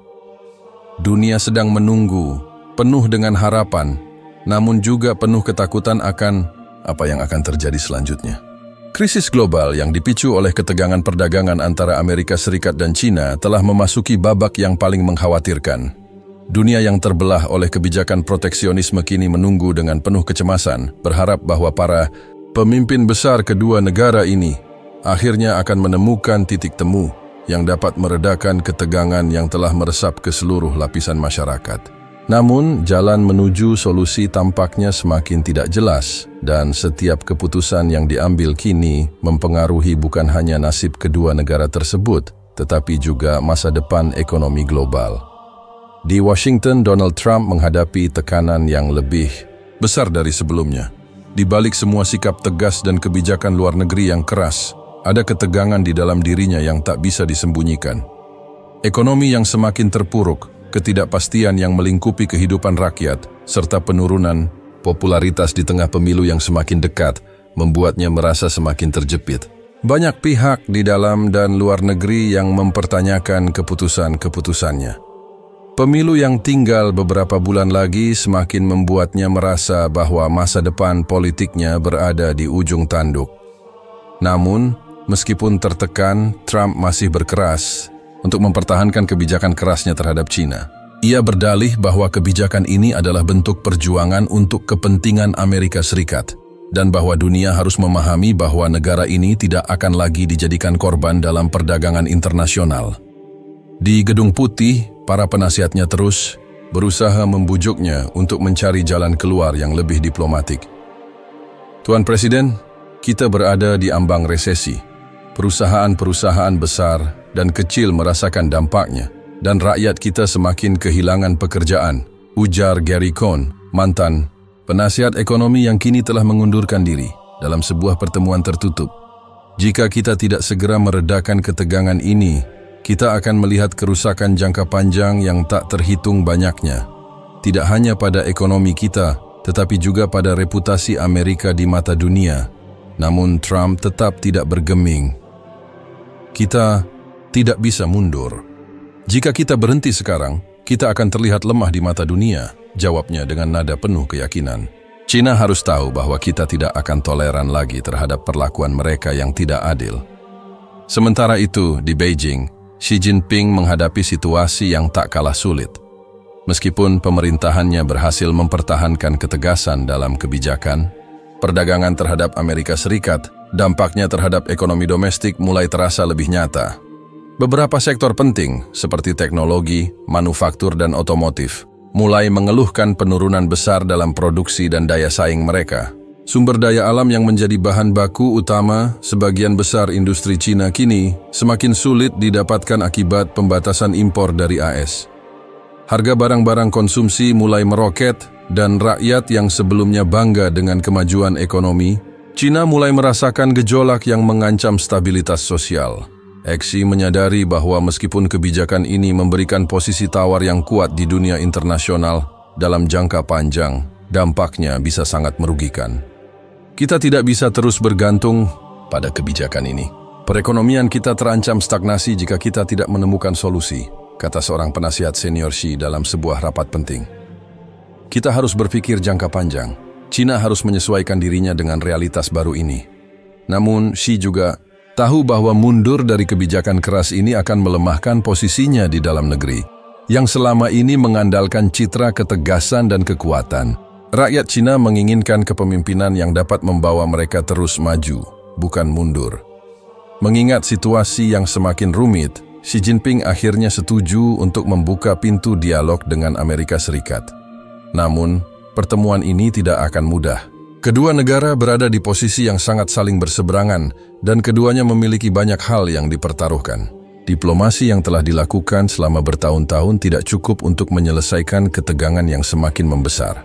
Dunia sedang menunggu, penuh dengan harapan, namun juga penuh ketakutan akan apa yang akan terjadi selanjutnya. Krisis global yang dipicu oleh ketegangan perdagangan antara Amerika Serikat dan China telah memasuki babak yang paling mengkhawatirkan. Dunia yang terbelah oleh kebijakan proteksionisme kini menunggu dengan penuh kecemasan, berharap bahwa para pemimpin besar kedua negara ini akhirnya akan menemukan titik temu yang dapat meredakan ketegangan yang telah meresap ke seluruh lapisan masyarakat. Namun, jalan menuju solusi tampaknya semakin tidak jelas, dan setiap keputusan yang diambil kini mempengaruhi bukan hanya nasib kedua negara tersebut, tetapi juga masa depan ekonomi global. Di Washington, Donald Trump menghadapi tekanan yang lebih besar dari sebelumnya. Di balik semua sikap tegas dan kebijakan luar negeri yang keras, ada ketegangan di dalam dirinya yang tak bisa disembunyikan. Ekonomi yang semakin terpuruk, ketidakpastian yang melingkupi kehidupan rakyat, serta penurunan popularitas di tengah pemilu yang semakin dekat, membuatnya merasa semakin terjepit. Banyak pihak di dalam dan luar negeri yang mempertanyakan keputusan-keputusannya. Pemilu yang tinggal beberapa bulan lagi semakin membuatnya merasa bahwa masa depan politiknya berada di ujung tanduk. Namun, meskipun tertekan, Trump masih berkeras untuk mempertahankan kebijakan kerasnya terhadap China. Ia berdalih bahwa kebijakan ini adalah bentuk perjuangan untuk kepentingan Amerika Serikat. dan bahwa dunia harus memahami bahwa negara ini tidak akan lagi dijadikan korban dalam perdagangan internasional. Di Gedung Putih, para penasihatnya terus berusaha membujuknya untuk mencari jalan keluar yang lebih diplomatik. Tuan Presiden, kita berada di ambang resesi. Perusahaan-perusahaan besar dan kecil merasakan dampaknya, dan rakyat kita semakin kehilangan pekerjaan, ujar Gary Cohn, mantan penasihat ekonomi yang kini telah mengundurkan diri dalam sebuah pertemuan tertutup. Jika kita tidak segera meredakan ketegangan ini, kita akan melihat kerusakan jangka panjang yang tak terhitung banyaknya. Tidak hanya pada ekonomi kita, tetapi juga pada reputasi Amerika di mata dunia. Namun Trump tetap tidak bergeming. Kita tidak bisa mundur. Jika kita berhenti sekarang, kita akan terlihat lemah di mata dunia, jawabnya dengan nada penuh keyakinan. China harus tahu bahwa kita tidak akan toleran lagi terhadap perlakuan mereka yang tidak adil. Sementara itu, di Beijing, Xi Jinping menghadapi situasi yang tak kalah sulit. Meskipun pemerintahannya berhasil mempertahankan ketegasan dalam kebijakan, perdagangan terhadap Amerika Serikat, dampaknya terhadap ekonomi domestik mulai terasa lebih nyata. Beberapa sektor penting, seperti teknologi, manufaktur dan otomotif, mulai mengeluhkan penurunan besar dalam produksi dan daya saing mereka. Sumber daya alam yang menjadi bahan baku utama sebagian besar industri Cina kini semakin sulit didapatkan akibat pembatasan impor dari AS. Harga barang-barang konsumsi mulai meroket dan rakyat yang sebelumnya bangga dengan kemajuan ekonomi, Cina mulai merasakan gejolak yang mengancam stabilitas sosial. Xi menyadari bahwa meskipun kebijakan ini memberikan posisi tawar yang kuat di dunia internasional, dalam jangka panjang, dampaknya bisa sangat merugikan. Kita tidak bisa terus bergantung pada kebijakan ini. Perekonomian kita terancam stagnasi jika kita tidak menemukan solusi, kata seorang penasihat senior Xi dalam sebuah rapat penting. Kita harus berpikir jangka panjang. China harus menyesuaikan dirinya dengan realitas baru ini. Namun, Xi juga tahu bahwa mundur dari kebijakan keras ini akan melemahkan posisinya di dalam negeri, yang selama ini mengandalkan citra ketegasan dan kekuatan. Rakyat Cina menginginkan kepemimpinan yang dapat membawa mereka terus maju, bukan mundur. Mengingat situasi yang semakin rumit, Xi Jinping akhirnya setuju untuk membuka pintu dialog dengan Amerika Serikat. Namun, pertemuan ini tidak akan mudah. Kedua negara berada di posisi yang sangat saling berseberangan, dan keduanya memiliki banyak hal yang dipertaruhkan. Diplomasi yang telah dilakukan selama bertahun-tahun tidak cukup untuk menyelesaikan ketegangan yang semakin membesar.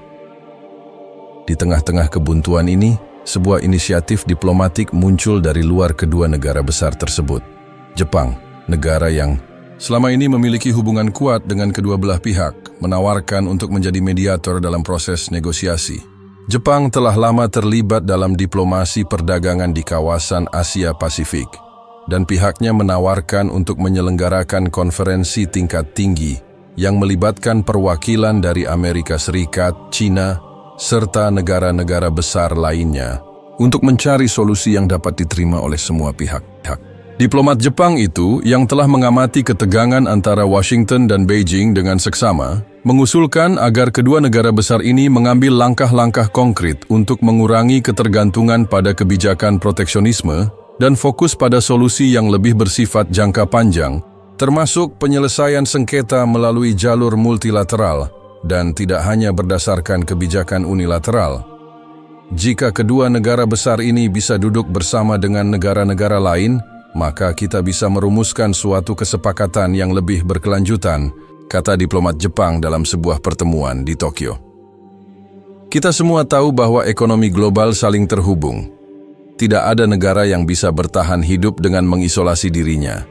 Di tengah-tengah kebuntuan ini, sebuah inisiatif diplomatik muncul dari luar kedua negara besar tersebut. Jepang, negara yang selama ini memiliki hubungan kuat dengan kedua belah pihak, menawarkan untuk menjadi mediator dalam proses negosiasi. Jepang telah lama terlibat dalam diplomasi perdagangan di kawasan Asia Pasifik, dan pihaknya menawarkan untuk menyelenggarakan konferensi tingkat tinggi yang melibatkan perwakilan dari Amerika Serikat, China, serta negara-negara besar lainnya untuk mencari solusi yang dapat diterima oleh semua pihak. Diplomat Jepang itu, yang telah mengamati ketegangan antara Washington dan Beijing dengan seksama, mengusulkan agar kedua negara besar ini mengambil langkah-langkah konkret untuk mengurangi ketergantungan pada kebijakan proteksionisme dan fokus pada solusi yang lebih bersifat jangka panjang, termasuk penyelesaian sengketa melalui jalur multilateral dan tidak hanya berdasarkan kebijakan unilateral. Jika kedua negara besar ini bisa duduk bersama dengan negara-negara lain, maka kita bisa merumuskan suatu kesepakatan yang lebih berkelanjutan, kata diplomat Jepang dalam sebuah pertemuan di Tokyo. Kita semua tahu bahwa ekonomi global saling terhubung. Tidak ada negara yang bisa bertahan hidup dengan mengisolasi dirinya.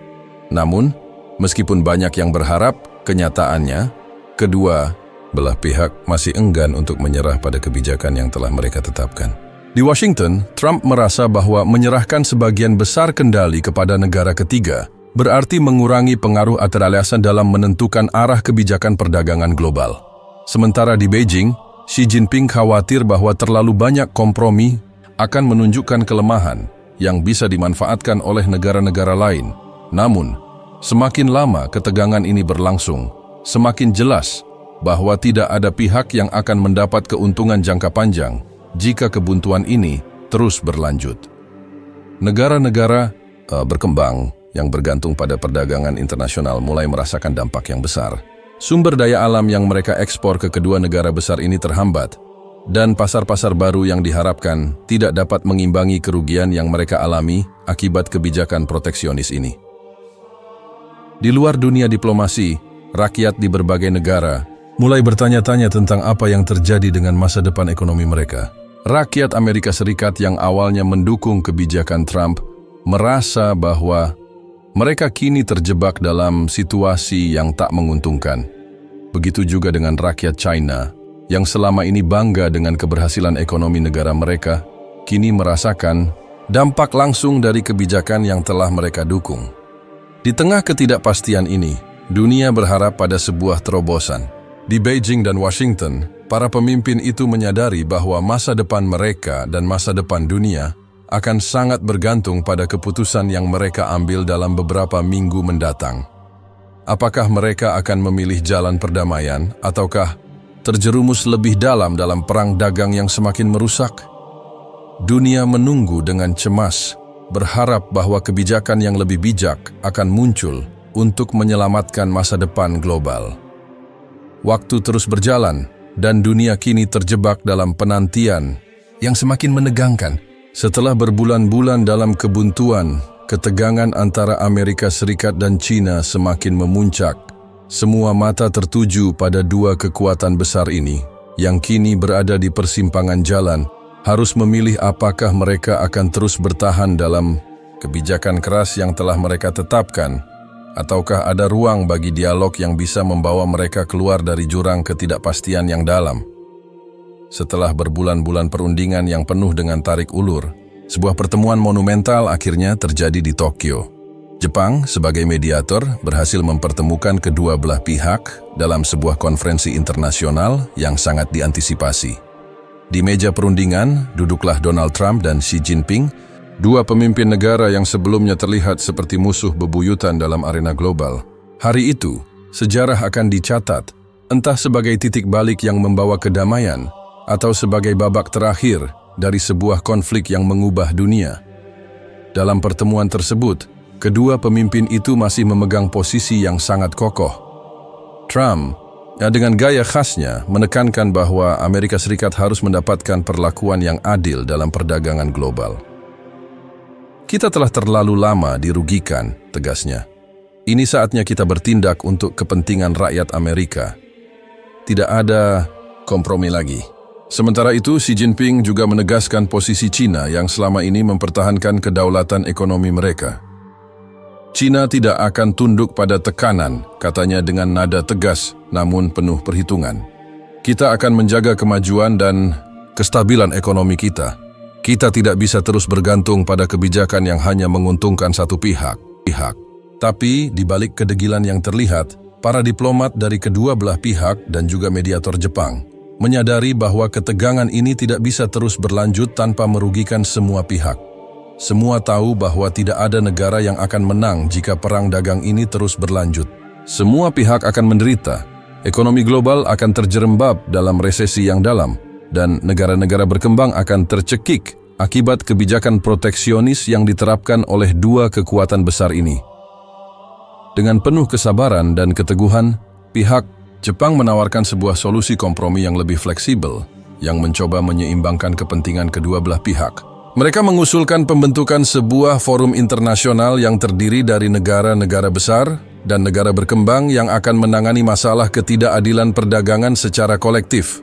Namun, meskipun banyak yang berharap, kenyataannya, kedua belah pihak masih enggan untuk menyerah pada kebijakan yang telah mereka tetapkan. Di Washington, Trump merasa bahwa menyerahkan sebagian besar kendali kepada negara ketiga berarti mengurangi pengaruh aliansi dalam menentukan arah kebijakan perdagangan global. Sementara di Beijing, Xi Jinping khawatir bahwa terlalu banyak kompromi akan menunjukkan kelemahan yang bisa dimanfaatkan oleh negara-negara lain. Namun, semakin lama ketegangan ini berlangsung, semakin jelas bahwa tidak ada pihak yang akan mendapat keuntungan jangka panjang jika kebuntuan ini terus berlanjut. Negara-negara berkembang yang bergantung pada perdagangan internasional mulai merasakan dampak yang besar. Sumber daya alam yang mereka ekspor ke kedua negara besar ini terhambat, dan pasar-pasar baru yang diharapkan tidak dapat mengimbangi kerugian yang mereka alami akibat kebijakan proteksionis ini. Di luar dunia diplomasi, rakyat di berbagai negara mulai bertanya-tanya tentang apa yang terjadi dengan masa depan ekonomi mereka. Rakyat Amerika Serikat yang awalnya mendukung kebijakan Trump merasa bahwa mereka kini terjebak dalam situasi yang tak menguntungkan. Begitu juga dengan rakyat China yang selama ini bangga dengan keberhasilan ekonomi negara mereka, kini merasakan dampak langsung dari kebijakan yang telah mereka dukung. Di tengah ketidakpastian ini, dunia berharap pada sebuah terobosan. Di Beijing dan Washington, para pemimpin itu menyadari bahwa masa depan mereka dan masa depan dunia akan sangat bergantung pada keputusan yang mereka ambil dalam beberapa minggu mendatang. Apakah mereka akan memilih jalan perdamaian ataukah terjerumus lebih dalam perang dagang yang semakin merusak? Dunia menunggu dengan cemas, berharap bahwa kebijakan yang lebih bijak akan muncul untuk menyelamatkan masa depan global. Waktu terus berjalan, dan dunia kini terjebak dalam penantian yang semakin menegangkan. Setelah berbulan-bulan dalam kebuntuan, ketegangan antara Amerika Serikat dan China semakin memuncak. Semua mata tertuju pada dua kekuatan besar ini, yang kini berada di persimpangan jalan, harus memilih apakah mereka akan terus bertahan dalam kebijakan keras yang telah mereka tetapkan, ataukah ada ruang bagi dialog yang bisa membawa mereka keluar dari jurang ketidakpastian yang dalam. Setelah berbulan-bulan perundingan yang penuh dengan tarik ulur, sebuah pertemuan monumental akhirnya terjadi di Tokyo. Jepang sebagai mediator berhasil mempertemukan kedua belah pihak dalam sebuah konferensi internasional yang sangat diantisipasi. Di meja perundingan duduklah Donald Trump dan Xi Jinping, dua pemimpin negara yang sebelumnya terlihat seperti musuh bebuyutan dalam arena global. Hari itu, sejarah akan dicatat, entah sebagai titik balik yang membawa kedamaian, atau sebagai babak terakhir dari sebuah konflik yang mengubah dunia. Dalam pertemuan tersebut, kedua pemimpin itu masih memegang posisi yang sangat kokoh. Trump, dengan gaya khasnya, menekankan bahwa Amerika Serikat harus mendapatkan perlakuan yang adil dalam perdagangan global. Kita telah terlalu lama dirugikan, tegasnya. Ini saatnya kita bertindak untuk kepentingan rakyat Amerika. Tidak ada kompromi lagi. Sementara itu, Xi Jinping juga menegaskan posisi China yang selama ini mempertahankan kedaulatan ekonomi mereka. China tidak akan tunduk pada tekanan, katanya dengan nada tegas namun penuh perhitungan. Kita akan menjaga kemajuan dan kestabilan ekonomi kita. Kita tidak bisa terus bergantung pada kebijakan yang hanya menguntungkan satu pihak. Tapi, di balik kedegilan yang terlihat, para diplomat dari kedua belah pihak dan juga mediator Jepang menyadari bahwa ketegangan ini tidak bisa terus berlanjut tanpa merugikan semua pihak. Semua tahu bahwa tidak ada negara yang akan menang jika perang dagang ini terus berlanjut. Semua pihak akan menderita. Ekonomi global akan terjerembab dalam resesi yang dalam, dan negara-negara berkembang akan tercekik akibat kebijakan proteksionis yang diterapkan oleh dua kekuatan besar ini. Dengan penuh kesabaran dan keteguhan, pihak Jepang menawarkan sebuah solusi kompromi yang lebih fleksibel, yang mencoba menyeimbangkan kepentingan kedua belah pihak. Mereka mengusulkan pembentukan sebuah forum internasional yang terdiri dari negara-negara besar dan negara berkembang yang akan menangani masalah ketidakadilan perdagangan secara kolektif.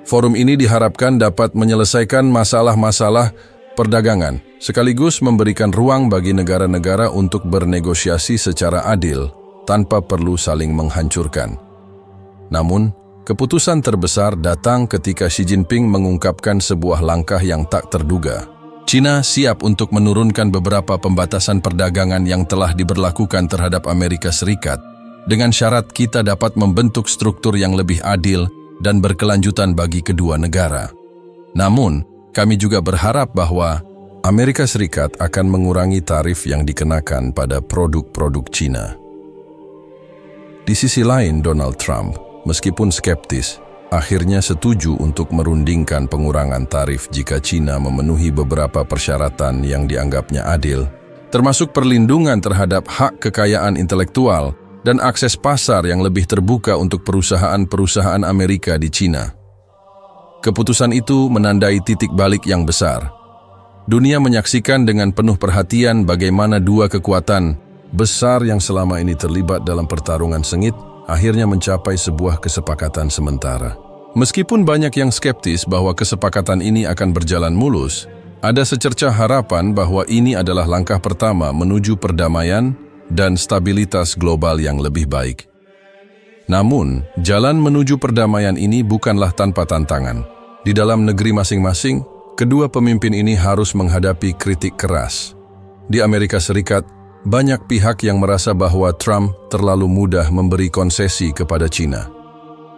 Forum ini diharapkan dapat menyelesaikan masalah-masalah perdagangan, sekaligus memberikan ruang bagi negara-negara untuk bernegosiasi secara adil, tanpa perlu saling menghancurkan. Namun, keputusan terbesar datang ketika Xi Jinping mengungkapkan sebuah langkah yang tak terduga. China siap untuk menurunkan beberapa pembatasan perdagangan yang telah diberlakukan terhadap Amerika Serikat, dengan syarat kita dapat membentuk struktur yang lebih adil dan berkelanjutan bagi kedua negara. Namun, kami juga berharap bahwa Amerika Serikat akan mengurangi tarif yang dikenakan pada produk-produk China. Di sisi lain, Donald Trump, meskipun skeptis, akhirnya setuju untuk merundingkan pengurangan tarif jika China memenuhi beberapa persyaratan yang dianggapnya adil, termasuk perlindungan terhadap hak kekayaan intelektual dan akses pasar yang lebih terbuka untuk perusahaan-perusahaan Amerika di China. Keputusan itu menandai titik balik yang besar. Dunia menyaksikan dengan penuh perhatian bagaimana dua kekuatan besar yang selama ini terlibat dalam pertarungan sengit akhirnya mencapai sebuah kesepakatan sementara. Meskipun banyak yang skeptis bahwa kesepakatan ini akan berjalan mulus, ada secercah harapan bahwa ini adalah langkah pertama menuju perdamaian dan stabilitas global yang lebih baik. Namun, jalan menuju perdamaian ini bukanlah tanpa tantangan. Di dalam negeri masing-masing, kedua pemimpin ini harus menghadapi kritik keras. Di Amerika Serikat, banyak pihak yang merasa bahwa Trump terlalu mudah memberi konsesi kepada China.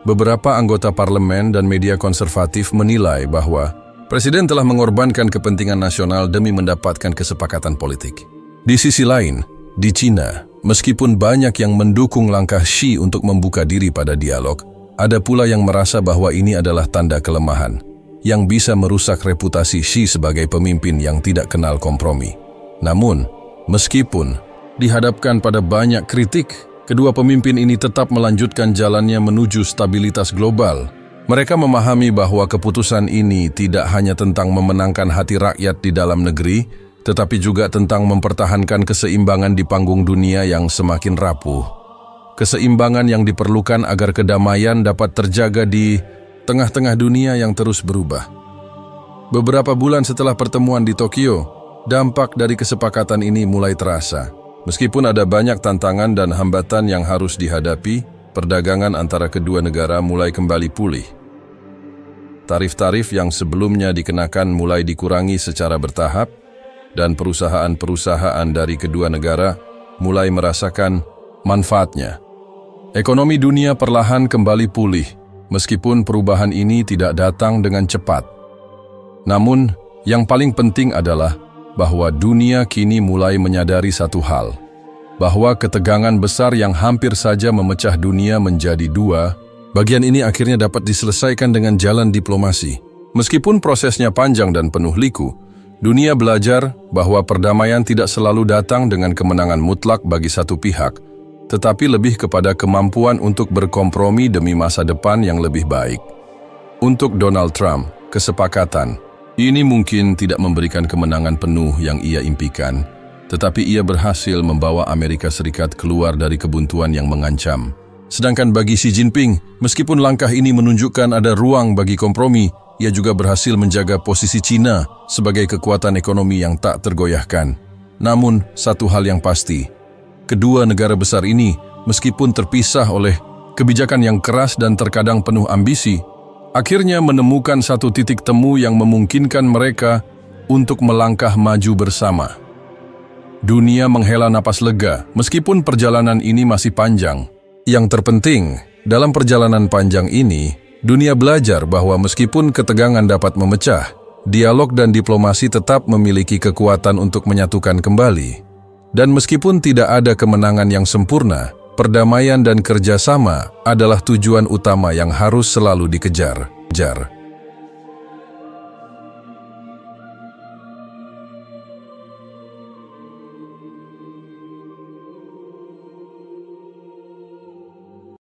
Beberapa anggota parlemen dan media konservatif menilai bahwa Presiden telah mengorbankan kepentingan nasional demi mendapatkan kesepakatan politik. Di sisi lain, di China, meskipun banyak yang mendukung langkah Xi untuk membuka diri pada dialog, ada pula yang merasa bahwa ini adalah tanda kelemahan, yang bisa merusak reputasi Xi sebagai pemimpin yang tidak kenal kompromi. Namun, meskipun dihadapkan pada banyak kritik, kedua pemimpin ini tetap melanjutkan jalannya menuju stabilitas global. Mereka memahami bahwa keputusan ini tidak hanya tentang memenangkan hati rakyat di dalam negeri, tetapi juga tentang mempertahankan keseimbangan di panggung dunia yang semakin rapuh. Keseimbangan yang diperlukan agar kedamaian dapat terjaga di tengah-tengah dunia yang terus berubah. Beberapa bulan setelah pertemuan di Tokyo, dampak dari kesepakatan ini mulai terasa. Meskipun ada banyak tantangan dan hambatan yang harus dihadapi, perdagangan antara kedua negara mulai kembali pulih. Tarif-tarif yang sebelumnya dikenakan mulai dikurangi secara bertahap, dan perusahaan-perusahaan dari kedua negara mulai merasakan manfaatnya. Ekonomi dunia perlahan kembali pulih, meskipun perubahan ini tidak datang dengan cepat. Namun, yang paling penting adalah bahwa dunia kini mulai menyadari satu hal, bahwa ketegangan besar yang hampir saja memecah dunia menjadi dua, bagian ini akhirnya dapat diselesaikan dengan jalan diplomasi. Meskipun prosesnya panjang dan penuh liku, dunia belajar bahwa perdamaian tidak selalu datang dengan kemenangan mutlak bagi satu pihak, tetapi lebih kepada kemampuan untuk berkompromi demi masa depan yang lebih baik. Untuk Donald Trump, kesepakatan ini mungkin tidak memberikan kemenangan penuh yang ia impikan, tetapi ia berhasil membawa Amerika Serikat keluar dari kebuntuan yang mengancam. Sedangkan bagi Xi Jinping, meskipun langkah ini menunjukkan ada ruang bagi kompromi, ia juga berhasil menjaga posisi China sebagai kekuatan ekonomi yang tak tergoyahkan. Namun, satu hal yang pasti, kedua negara besar ini, meskipun terpisah oleh kebijakan yang keras dan terkadang penuh ambisi, akhirnya menemukan satu titik temu yang memungkinkan mereka untuk melangkah maju bersama. Dunia menghela napas lega, meskipun perjalanan ini masih panjang. Yang terpenting, dalam perjalanan panjang ini, dunia belajar bahwa meskipun ketegangan dapat memecah, dialog dan diplomasi tetap memiliki kekuatan untuk menyatukan kembali. Dan meskipun tidak ada kemenangan yang sempurna, perdamaian dan kerjasama adalah tujuan utama yang harus selalu dikejar.